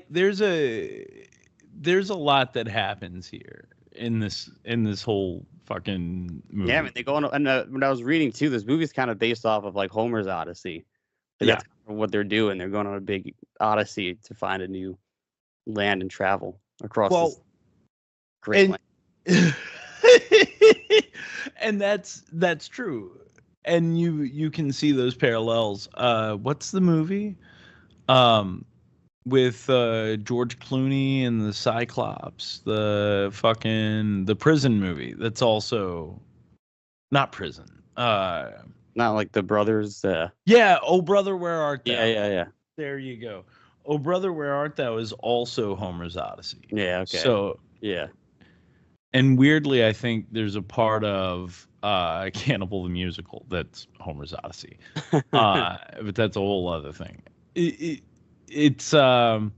there's a lot that happens here in this whole fucking movie. Yeah, I mean, they go on, and when I was reading too, this movie's kind of based off of like Homer's Odyssey. Like, Yeah. that's kind of what they're doing. They're going on a big odyssey to find a new land and travel across this great land. And that's true. And you can see those parallels. What's the movie? With George Clooney and the Cyclops, the prison movie. That's also not prison. Not like the brothers. Yeah. Oh, Brother, Where Art Thou? Yeah. There you go. Oh, Brother, Where Art Thou is also Homer's Odyssey. Yeah. Okay. So yeah. And weirdly, I think there's a part of Cannibal the Musical that's Homer's Odyssey, but that's a whole other thing. It's a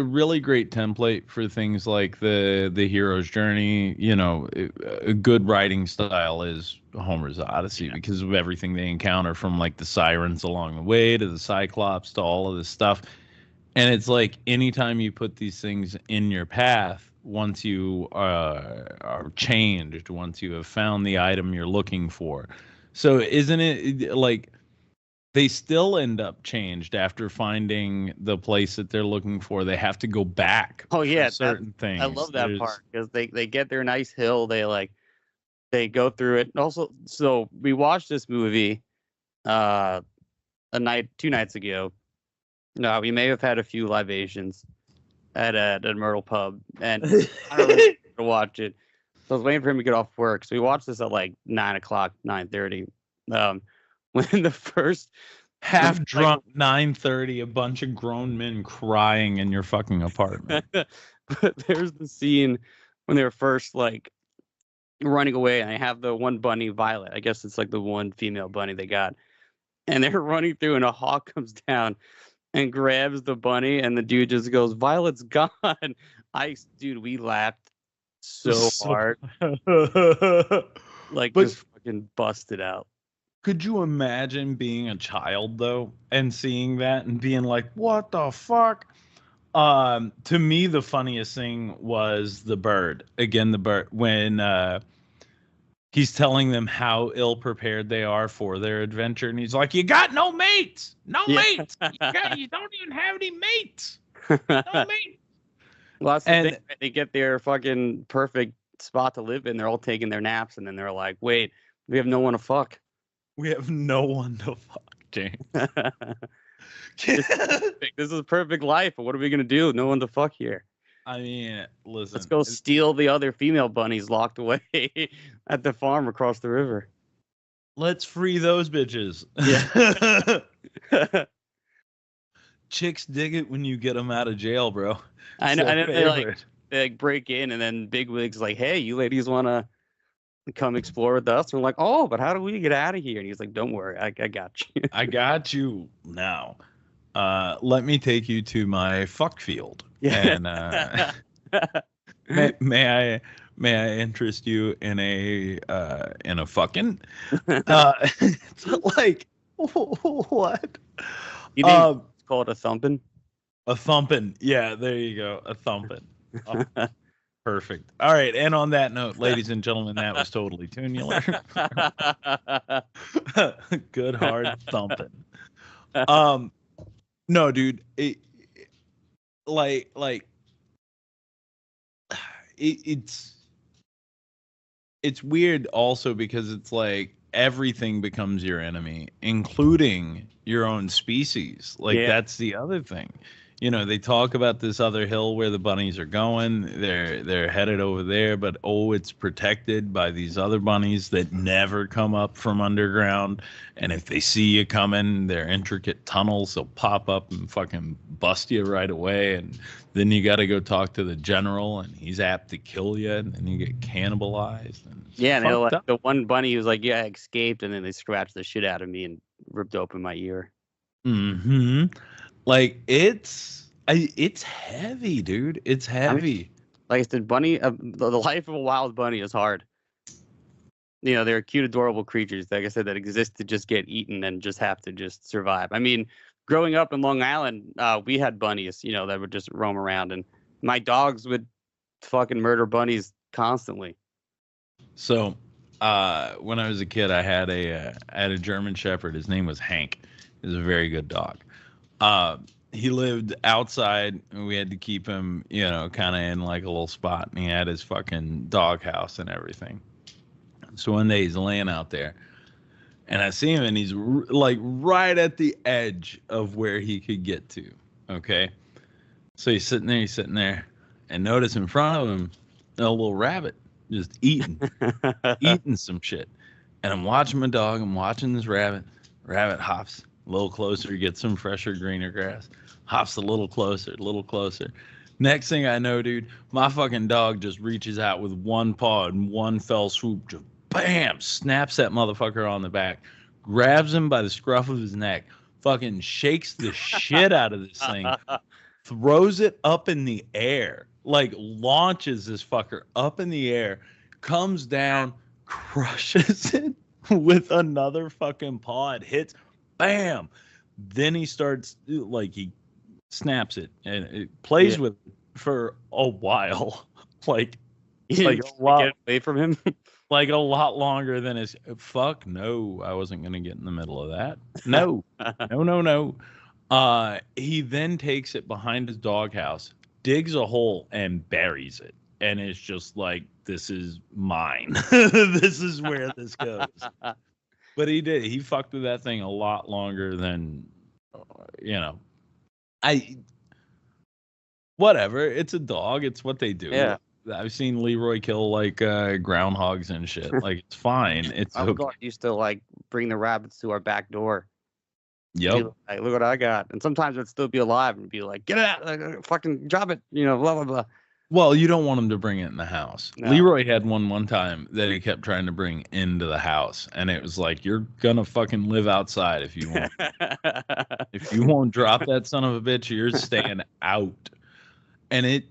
really great template for things like the hero's journey. A good writing style is Homer's Odyssey because of everything they encounter, from like the sirens along the way to the Cyclops to all of this stuff. And it's like anytime you put these things in your path, once you are changed, once you have found the item you're looking for. So isn't it like they still end up changed after finding the place that they're looking for? They have to go back. Oh yeah, certain things. I love that part because they get their nice hill. They go through it. And also, so we watched this movie 2 nights ago. No, we may have had a few libations at a Myrtle pub, and I don't really to watch it. So I was waiting for him to get off work. So we watched this at like 9:00, 9:30. When the first half drunk 9:30, a bunch of grown men crying in your fucking apartment. But there's the scene when they were first like running away, and I have the one bunny, Violet. I guess it's like the one female bunny they got, and they're running through, and a hawk comes down and grabs the bunny, and the dude just goes, "Violet's gone." Dude, we laughed so hard, like just fucking busted out. Could you imagine being a child though and seeing that and being like, "What the fuck?" To me, the funniest thing was the bird. Again, the bird when he's telling them how ill prepared they are for their adventure, and he's like, "You got no mates, mates. You don't even have any mates, no mates." Well, that's the thing, right? They get their fucking perfect spot to live in. They're all taking their naps, and then they're like, "Wait, we have no one to fuck." We have no one to fuck, James. This is perfect life. But what are we gonna do? No one to fuck here. I mean, listen. Let's go steal the other female bunnies locked away at the farm across the river. Let's free those bitches. Yeah. Chicks dig it when you get them out of jail, bro. I It's know. their And then favorite. they like break in, and then Bigwig's like, "Hey, you ladies want to come explore with us?" We're like, "Oh, but how do we get out of here?" And he's like, "Don't worry, I got you." I got you now. Let me take you to my fuck field. And may I interest you in a fucking? It's like what? You think it's called a thumping? A thumping. Yeah, there you go. A thumping. Oh, perfect. All right. And on that note, ladies and gentlemen, that was totally Toonular. Good hard thumping. No, dude. It's weird also because it's like everything becomes your enemy, including your own species. Like that's the other thing. You know, they talk about this other hill where the bunnies are going. They're headed over there, but it's protected by these other bunnies that never come up from underground. And if they see you coming, their intricate tunnels will pop up and fucking bust you right away. And then you got to go talk to the general, and he's apt to kill you, and then you get cannibalized. And Yeah, and like, the one bunny was like, "Yeah, I escaped," and then they scratched the shit out of me and ripped open my ear. Mm-hmm. Like it's heavy, dude. It's heavy. I mean, like I said, bunny. The life of a wild bunny is hard. You know, they're cute, adorable creatures. Like I said, that exist to just get eaten and just have to just survive. I mean, growing up in Long Island, we had bunnies. You know, that would just roam around, and my dogs would fucking murder bunnies constantly. So, when I was a kid, I had a German Shepherd. His name was Hank. He was a very good dog. He lived outside, and we had to keep him, you know, kind of in like a little spot. And he had his fucking dog house and everything. So one day he's laying out there, and I see him, and he's like right at the edge of where he could get to. Okay, so he's sitting there, and notice in front of him a little rabbit just eating some shit. And I'm watching my dog. I'm watching this rabbit. Rabbit hops a little closer, gets some fresher, greener grass. Hops a little closer, Next thing I know, dude, my fucking dog just reaches out with one paw and one fell swoop, just bam, snaps that motherfucker on the back, grabs him by the scruff of his neck, fucking shakes the shit out of this thing, throws it up in the air, like launches this fucker up in the air, comes down, crushes it with another fucking paw. It hits, bam. Then he starts, like, he snaps it and it plays with it for a while. like a lot, get away from him. like a lot longer than his. Fuck no, I wasn't gonna get in the middle of that. No. He then takes it behind his doghouse, digs a hole, and buries it. And it's just like, this is mine. This is where this goes. But he did. He fucked with that thing a lot longer than, you know. Whatever. It's a dog. It's what they do. Yeah. I've seen Leroy kill like groundhogs and shit. Like, it's fine. It's Our okay. dog used to like bring the rabbits to our back door. Yep. Like, look what I got. And sometimes it'd still be alive and be like, get it out, fucking drop it, you know, blah, blah, blah. Well, you don't want him to bring it in the house. No. Leroy had one time that he kept trying to bring into the house, and it was like, you're gonna fucking live outside if you want. If you won't drop that son of a bitch, you're staying out. And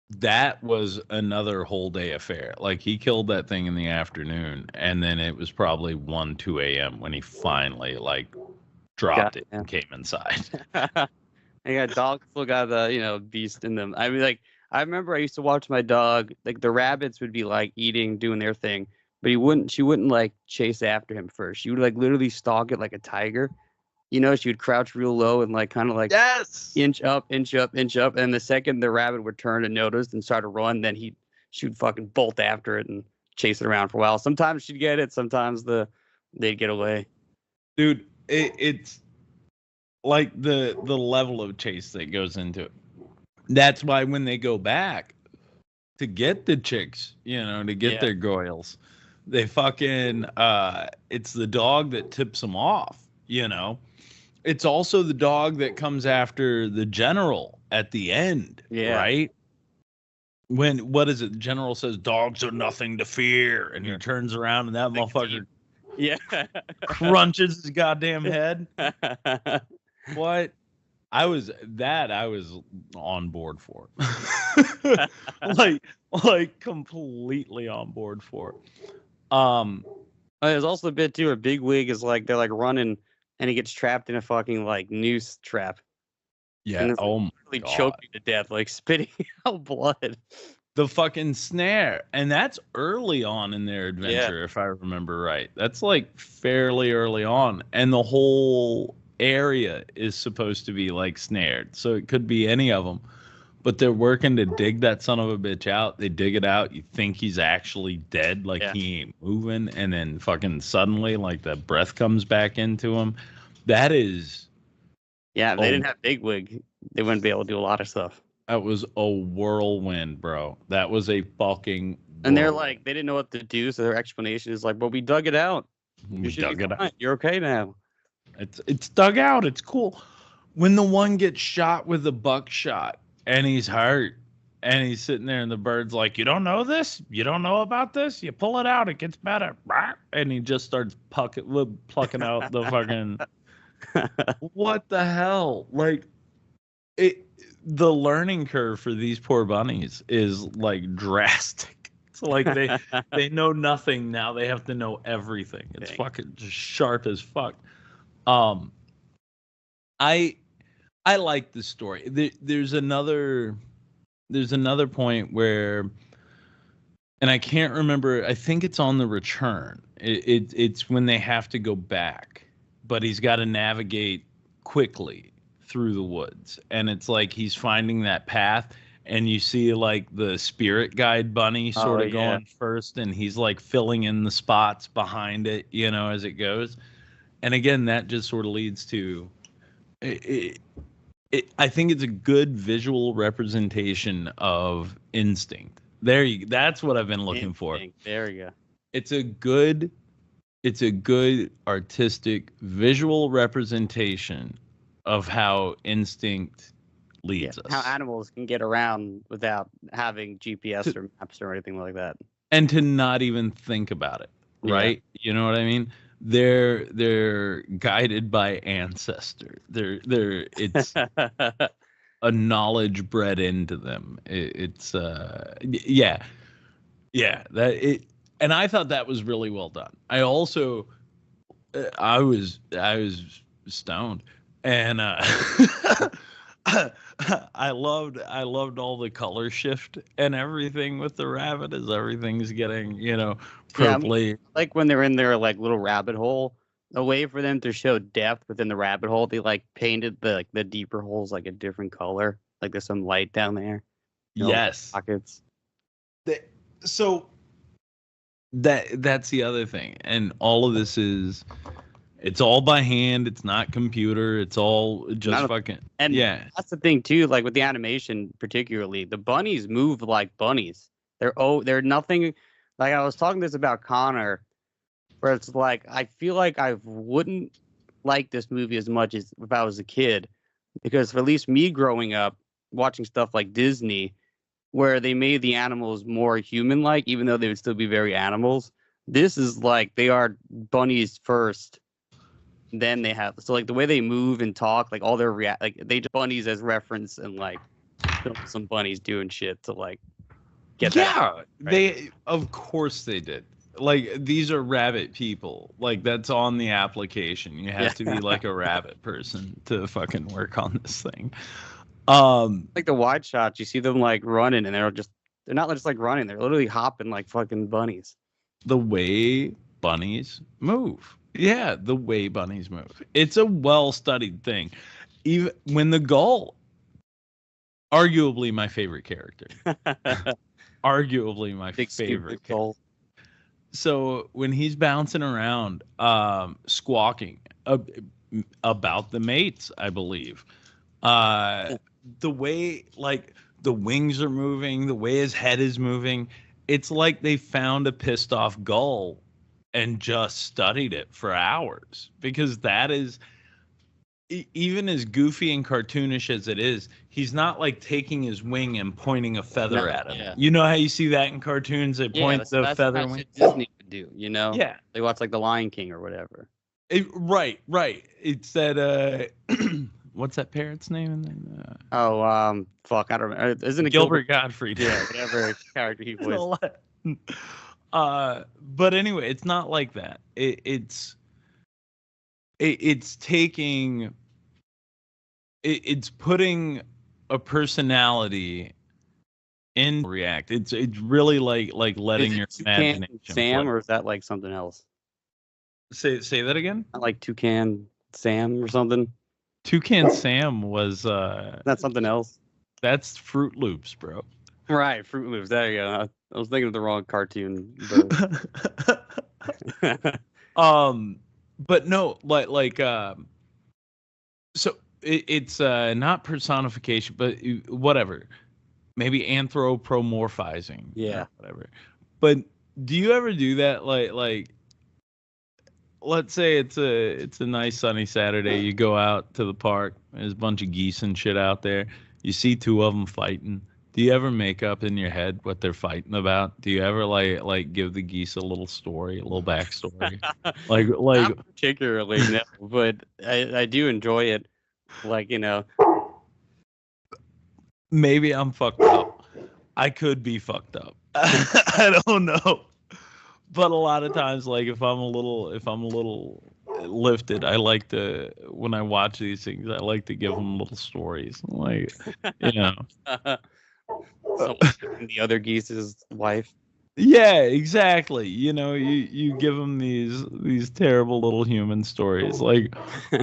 that was another whole day affair. Like, he killed that thing in the afternoon, and then it was probably 2 a.m. when he finally like dropped it and came inside. And yeah, dogs still got the, you know, beast in them. I mean, like, I remember I used to watch my dog, like the rabbits would be like eating, doing their thing, but she wouldn't like chase after him first. She would like literally stalk it like a tiger. You know, she would crouch real low and like kind of like inch up. And the second the rabbit would turn and notice and start to run, then she would fucking bolt after it and chase it around for a while. Sometimes she'd get it, sometimes they'd get away. Dude, it's like the level of chase that goes into it. That's why when they go back to get the chicks, to get their goils, they fucking it's the dog that tips them off. It's also the dog that comes after the general at the end, right? When what is it? The general says dogs are nothing to fear, and he turns around and that motherfucker crunches his goddamn head. What? I was on board for. like completely on board for. There's also a bit too. A big wig is like they're like running, and he gets trapped in a fucking like noose trap. Yeah. And it's choking to death, like spitting out blood. The fucking snare, and that's early on in their adventure, if I remember right. That's like fairly early on, and the whole area is supposed to be like snared, so it could be any of them. But they're working to dig that son of a bitch out. They dig it out. You think he's actually dead, like he ain't moving, and then fucking suddenly, like the breath comes back into him. That is. Yeah, if they didn't have Bigwig, they wouldn't be able to do a lot of stuff. That was a whirlwind, bro. That was a fucking whirlwind. And they're like, they didn't know what to do, so their explanation is like, well, we dug it out. We dug it out. You're okay now. It's dug out. It's cool. When the one gets shot with a buckshot and he's hurt and he's sitting there and the bird's like, you don't know this? You don't know about this? You pull it out, it gets better. And he just starts plucking out the fucking... What the hell? Like, the learning curve for these poor bunnies is like drastic. It's like they know nothing now. They have to know everything. It's fucking just sharp as fuck. I like the story. There's another point where, and I can't remember. I think it's on the return. It's when they have to go back. But he's got to navigate quickly through the woods. And it's like he's finding that path. And you see like the spirit guide bunny sort of going first. And he's like filling in the spots behind it, as it goes. And again, that just sort of leads to... I think it's a good visual representation of instinct. That's what I've been looking for. There you go. It's a good artistic visual representation of how instinct leads us. How animals can get around without having GPS or maps or anything like that. And to not even think about it, right? You know what I mean? They're guided by ancestor. It's a knowledge bred into them. And I thought that was really well done. I also, I was stoned, and I loved all the color shift and everything with the rabbit as everything's getting, purpley. Yeah, like when they're in their like little rabbit hole, a way for them to show depth within the rabbit hole, they like painted the deeper holes like a different color, like there's some light down there. Yes. Pockets. So that's the other thing, and all of this it's all by hand. It's not computer. It's all just fucking. And that's the thing too. Like with the animation, particularly, the bunnies move like bunnies. They're nothing. Like I was talking this about Connor, where it's like I feel like I wouldn't like this movie as much as if I was a kid, because for at least me growing up watching stuff like Disney, where they made the animals more human-like, even though they would still be very animals. This is like they are bunnies first. Then they have like the way they move and talk, like all their like they just bunnies as reference and like some bunnies doing shit to like get that. Yeah, right? they of course they did. Like these are rabbit people. Like that's on the application. You have to be like a rabbit person to fucking work on this thing. Like the wide shots, you see them like running, and they're not just like running; they're literally hopping like fucking bunnies. The way bunnies move. Yeah, the way bunnies move. It's a well-studied thing. Even when the gull, arguably my favorite character. Arguably my favorite gull. So when he's bouncing around, squawking, about the mates, I believe. The way like the wings are moving, the way his head is moving, it's like they found a pissed off gull and just studied it for hours, because that is even as goofy and cartoonish as it is, he's not like taking his wing and pointing a feather at him. Yeah. You know how you see that in cartoons? They point the that's feather kind of wing. shit Disney would do, you know? Yeah. They watch like The Lion King or whatever. Right. It's that what's that parrot's name? Fuck, I don't remember. Isn't it Gilbert Gottfried? Yeah, whatever character he voiced. But anyway, it's not like that. It's putting a personality in react. It's really like letting your imagination Sam, play. or is that like something else? Say that again. Not like Toucan Sam or something. Toucan Sam was That's something else. that's Fruit Loops, bro. Right, Fruit Loops. There you go. I was thinking of the wrong cartoon. But no, so it's not personification, but whatever. Maybe anthropomorphizing. Yeah. Whatever. But do you ever do that? Like, let's say it's a nice sunny Saturday. You go out to the park. There's a bunch of geese and shit out there. You see two of them fighting. Do you ever make up in your head what they're fighting about? Do you ever like give the geese a little story, a little backstory? like Not particularly, no, but I do enjoy it. Like, you know. Maybe I'm fucked up. I could be fucked up. I don't know. But a lot of times, like if I'm a little lifted, I like to, when I watch these things, I like to give them little stories, like, you know. So, the other geese's wife. Yeah, exactly. You know, you give them these terrible little human stories. Like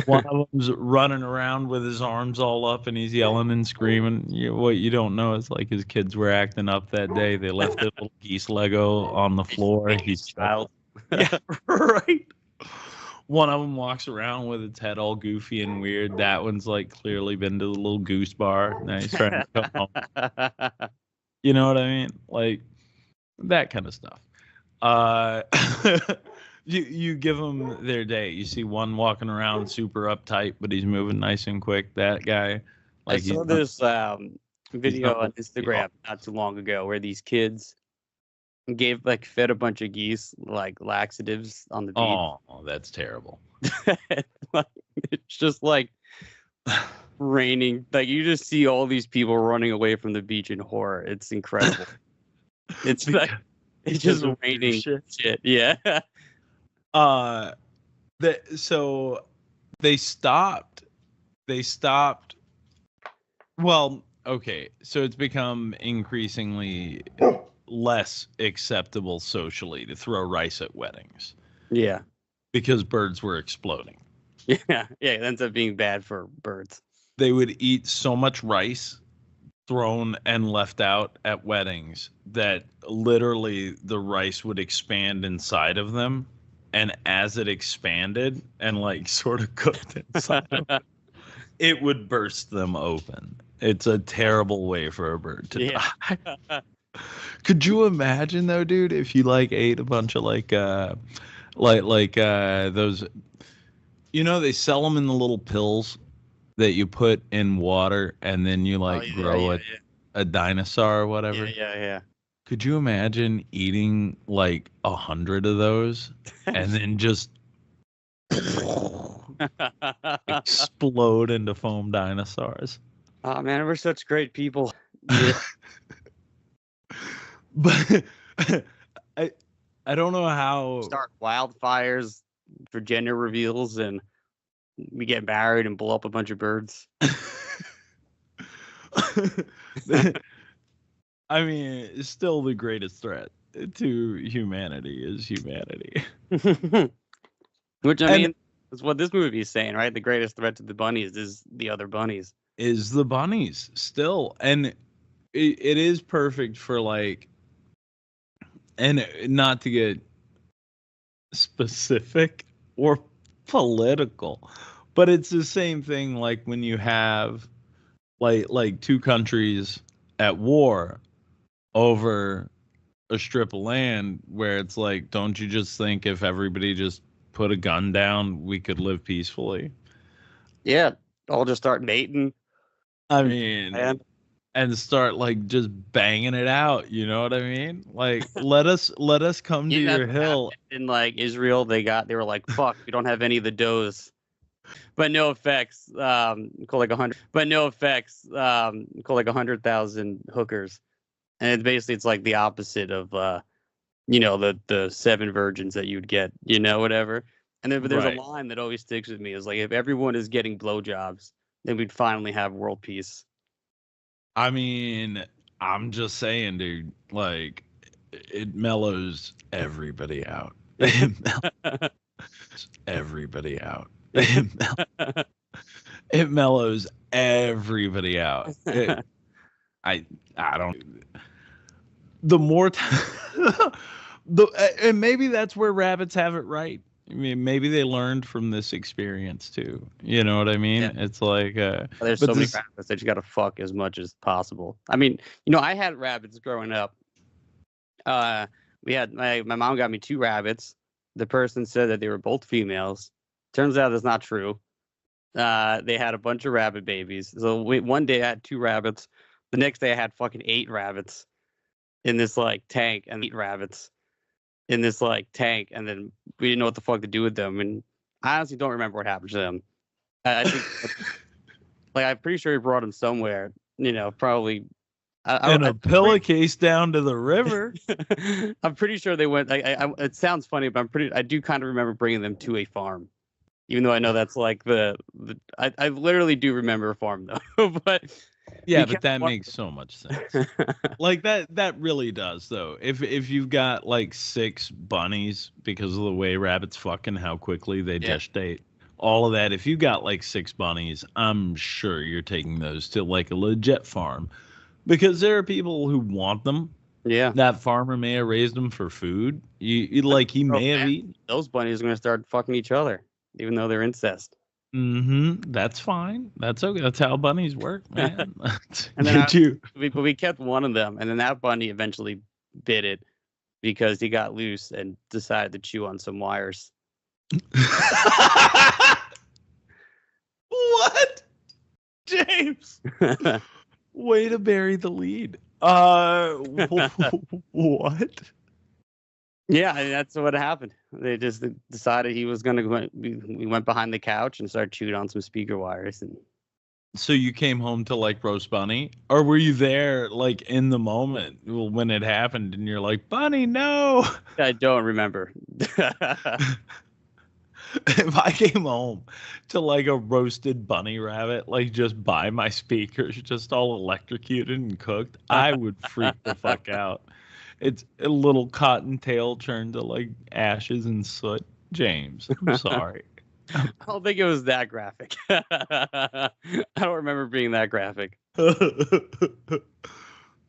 one of them's running around with his arms all up and he's yelling and screaming. What you don't know is like his kids were acting up that day. They left the little geese Lego on the floor. He's child. Yeah, right. One of them walks around with its head all goofy and weird. That one's like clearly been to the little goose bar. Now he's trying to come home. You know what I mean? Like that kind of stuff. You give them their day. You see one walking around super uptight, but he's moving nice and quick. That guy. Like I saw this video on Instagram not too long ago where these kids fed a bunch of geese like laxatives on the beach. Oh, that's terrible. It's just like raining. Like you just see all these people running away from the beach in horror. It's incredible. It's like it's just raining shit. Yeah. So they stopped. Well, okay. So it's become increasingly less acceptable socially to throw rice at weddings. Yeah. Because birds were exploding. Yeah. It ends up being bad for birds. They would eat so much rice thrown and left out at weddings that literally the rice would expand inside of them, and as it expanded and like sort of cooked inside of them, it would burst them open. It's a terrible way for a bird to die. Could you imagine though, dude, if you like ate a bunch of like those, you know, they sell them in the little pills that you put in water and then you grow a dinosaur or whatever. Yeah. Could you imagine eating like 100 of those and then just explode into foam dinosaurs? Oh man, we're such great people. Yeah. But I don't know how Start wildfires for gender reveals and we get married and blow up a bunch of birds. I mean, it's still the greatest threat to humanity is humanity. Which I mean is what this movie is saying, right? The greatest threat to the bunnies is the other bunnies. Is the bunnies still, and it is perfect for like, and not to get specific or political, But it's the same thing like when you have like two countries at war over a strip of land where it's like, don't you just think if everybody just put a gun down, we could live peacefully? Yeah, I'll just start mating. I mean, And and start like just banging it out. You know what I mean? Like, let us come to your hill. In like Israel, they were like, fuck, we don't have any of the doughs. But no effects. Call like 100. But no effects. Call like 100,000 hookers, and it's like the opposite of the 7 virgins that you'd get. Whatever. And then but there's Right. a line that always sticks with me is like, if everyone is getting blowjobs, then we'd finally have world peace. I mean, I'm just saying, dude. Like, it mellows everybody out. It mellows everybody out. It mellows everybody out. I don't. The more time, and maybe that's where rabbits have it right. I mean, maybe they learned from this experience too. You know what I mean? Yeah. It's like There's but so many this- rabbits that you got to fuck as much as possible. I mean, I had rabbits growing up. We had my mom got me 2 rabbits. The person said that they were both females. Turns out that's not true. They had a bunch of rabbit babies. So one day I had 2 rabbits. The next day I had fucking 8 rabbits in this like tank, and 8 rabbits in this like tank, and then we didn't know what the fuck to do with them. And I honestly don't remember what happened to them. I think, like, I'm pretty sure he brought them somewhere. Probably. and a pillowcase down to the river. I'm pretty sure they went. It sounds funny, but I do kind of remember bringing them to a farm, even though I know that's like I literally do remember a farm though. But Yeah, but that makes so much sense. Like that really does though. If you've got like 6 bunnies because of the way rabbits fuck and how quickly they gestate, all of that. If you got like 6 bunnies, I'm sure you're taking those to like a legit farm. Because there are people who want them. Yeah. That farmer may have raised them for food. He may have eaten. Those bunnies are going to start fucking each other, even though they're incest. Mm-hmm. That's fine. That's okay. That's how bunnies work, man. And then we we kept one of them, and then that bunny eventually bit it because he got loose and decided to chew on some wires. What? James. Way to bury the lead. What? Yeah, I mean, that's what happened. They just decided he was going to go. We went behind the couch and started chewing on some speaker wires. And So you came home to like roast bunny, or were you there like in the moment when it happened and you're like, Bunny, no? I don't remember. If I came home to like a roasted bunny rabbit, like just by my speakers, just all electrocuted and cooked, I would freak the fuck out. It's a little cottontail turned to like ashes and soot. James, I'm sorry. I don't think it was that graphic. I don't remember being that graphic.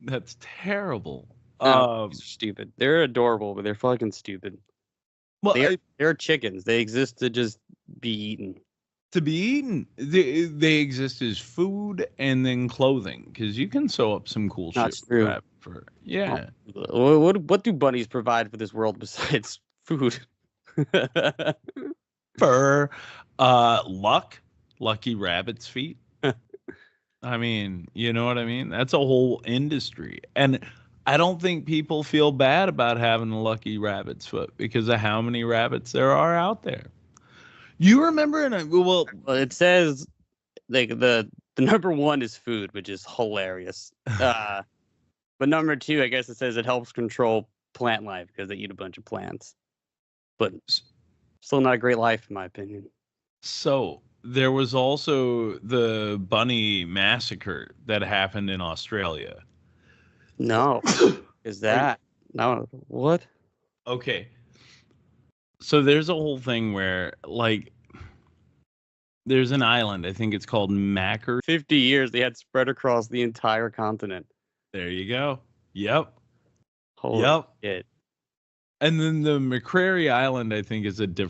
That's terrible. They're stupid. They're adorable, but they're fucking stupid. Well, They're chickens. They exist to just be eaten. to be eaten, they exist as food and then clothing, because you can sew up some cool That's shit. true. Yeah. What do bunnies provide for this world besides food? Fur, lucky rabbit's feet. I mean, you know what I mean? That's a whole industry. And I don't think people feel bad about having a lucky rabbit's foot because of how many rabbits there are out there. You remember, Well, it says like the number 1 is food, which is hilarious. But number 2, I guess it says it helps control plant life because they eat a bunch of plants. But still not a great life, in my opinion. So there was also the bunny massacre that happened in Australia. No, is that no? What? Okay. So there's a whole thing where like there's an island, I think it's called Macquarie. 50 years they had spread across the entire continent. There you go. Yep. Holy Yep. shit. And then the Macquarie Island, I think, is a different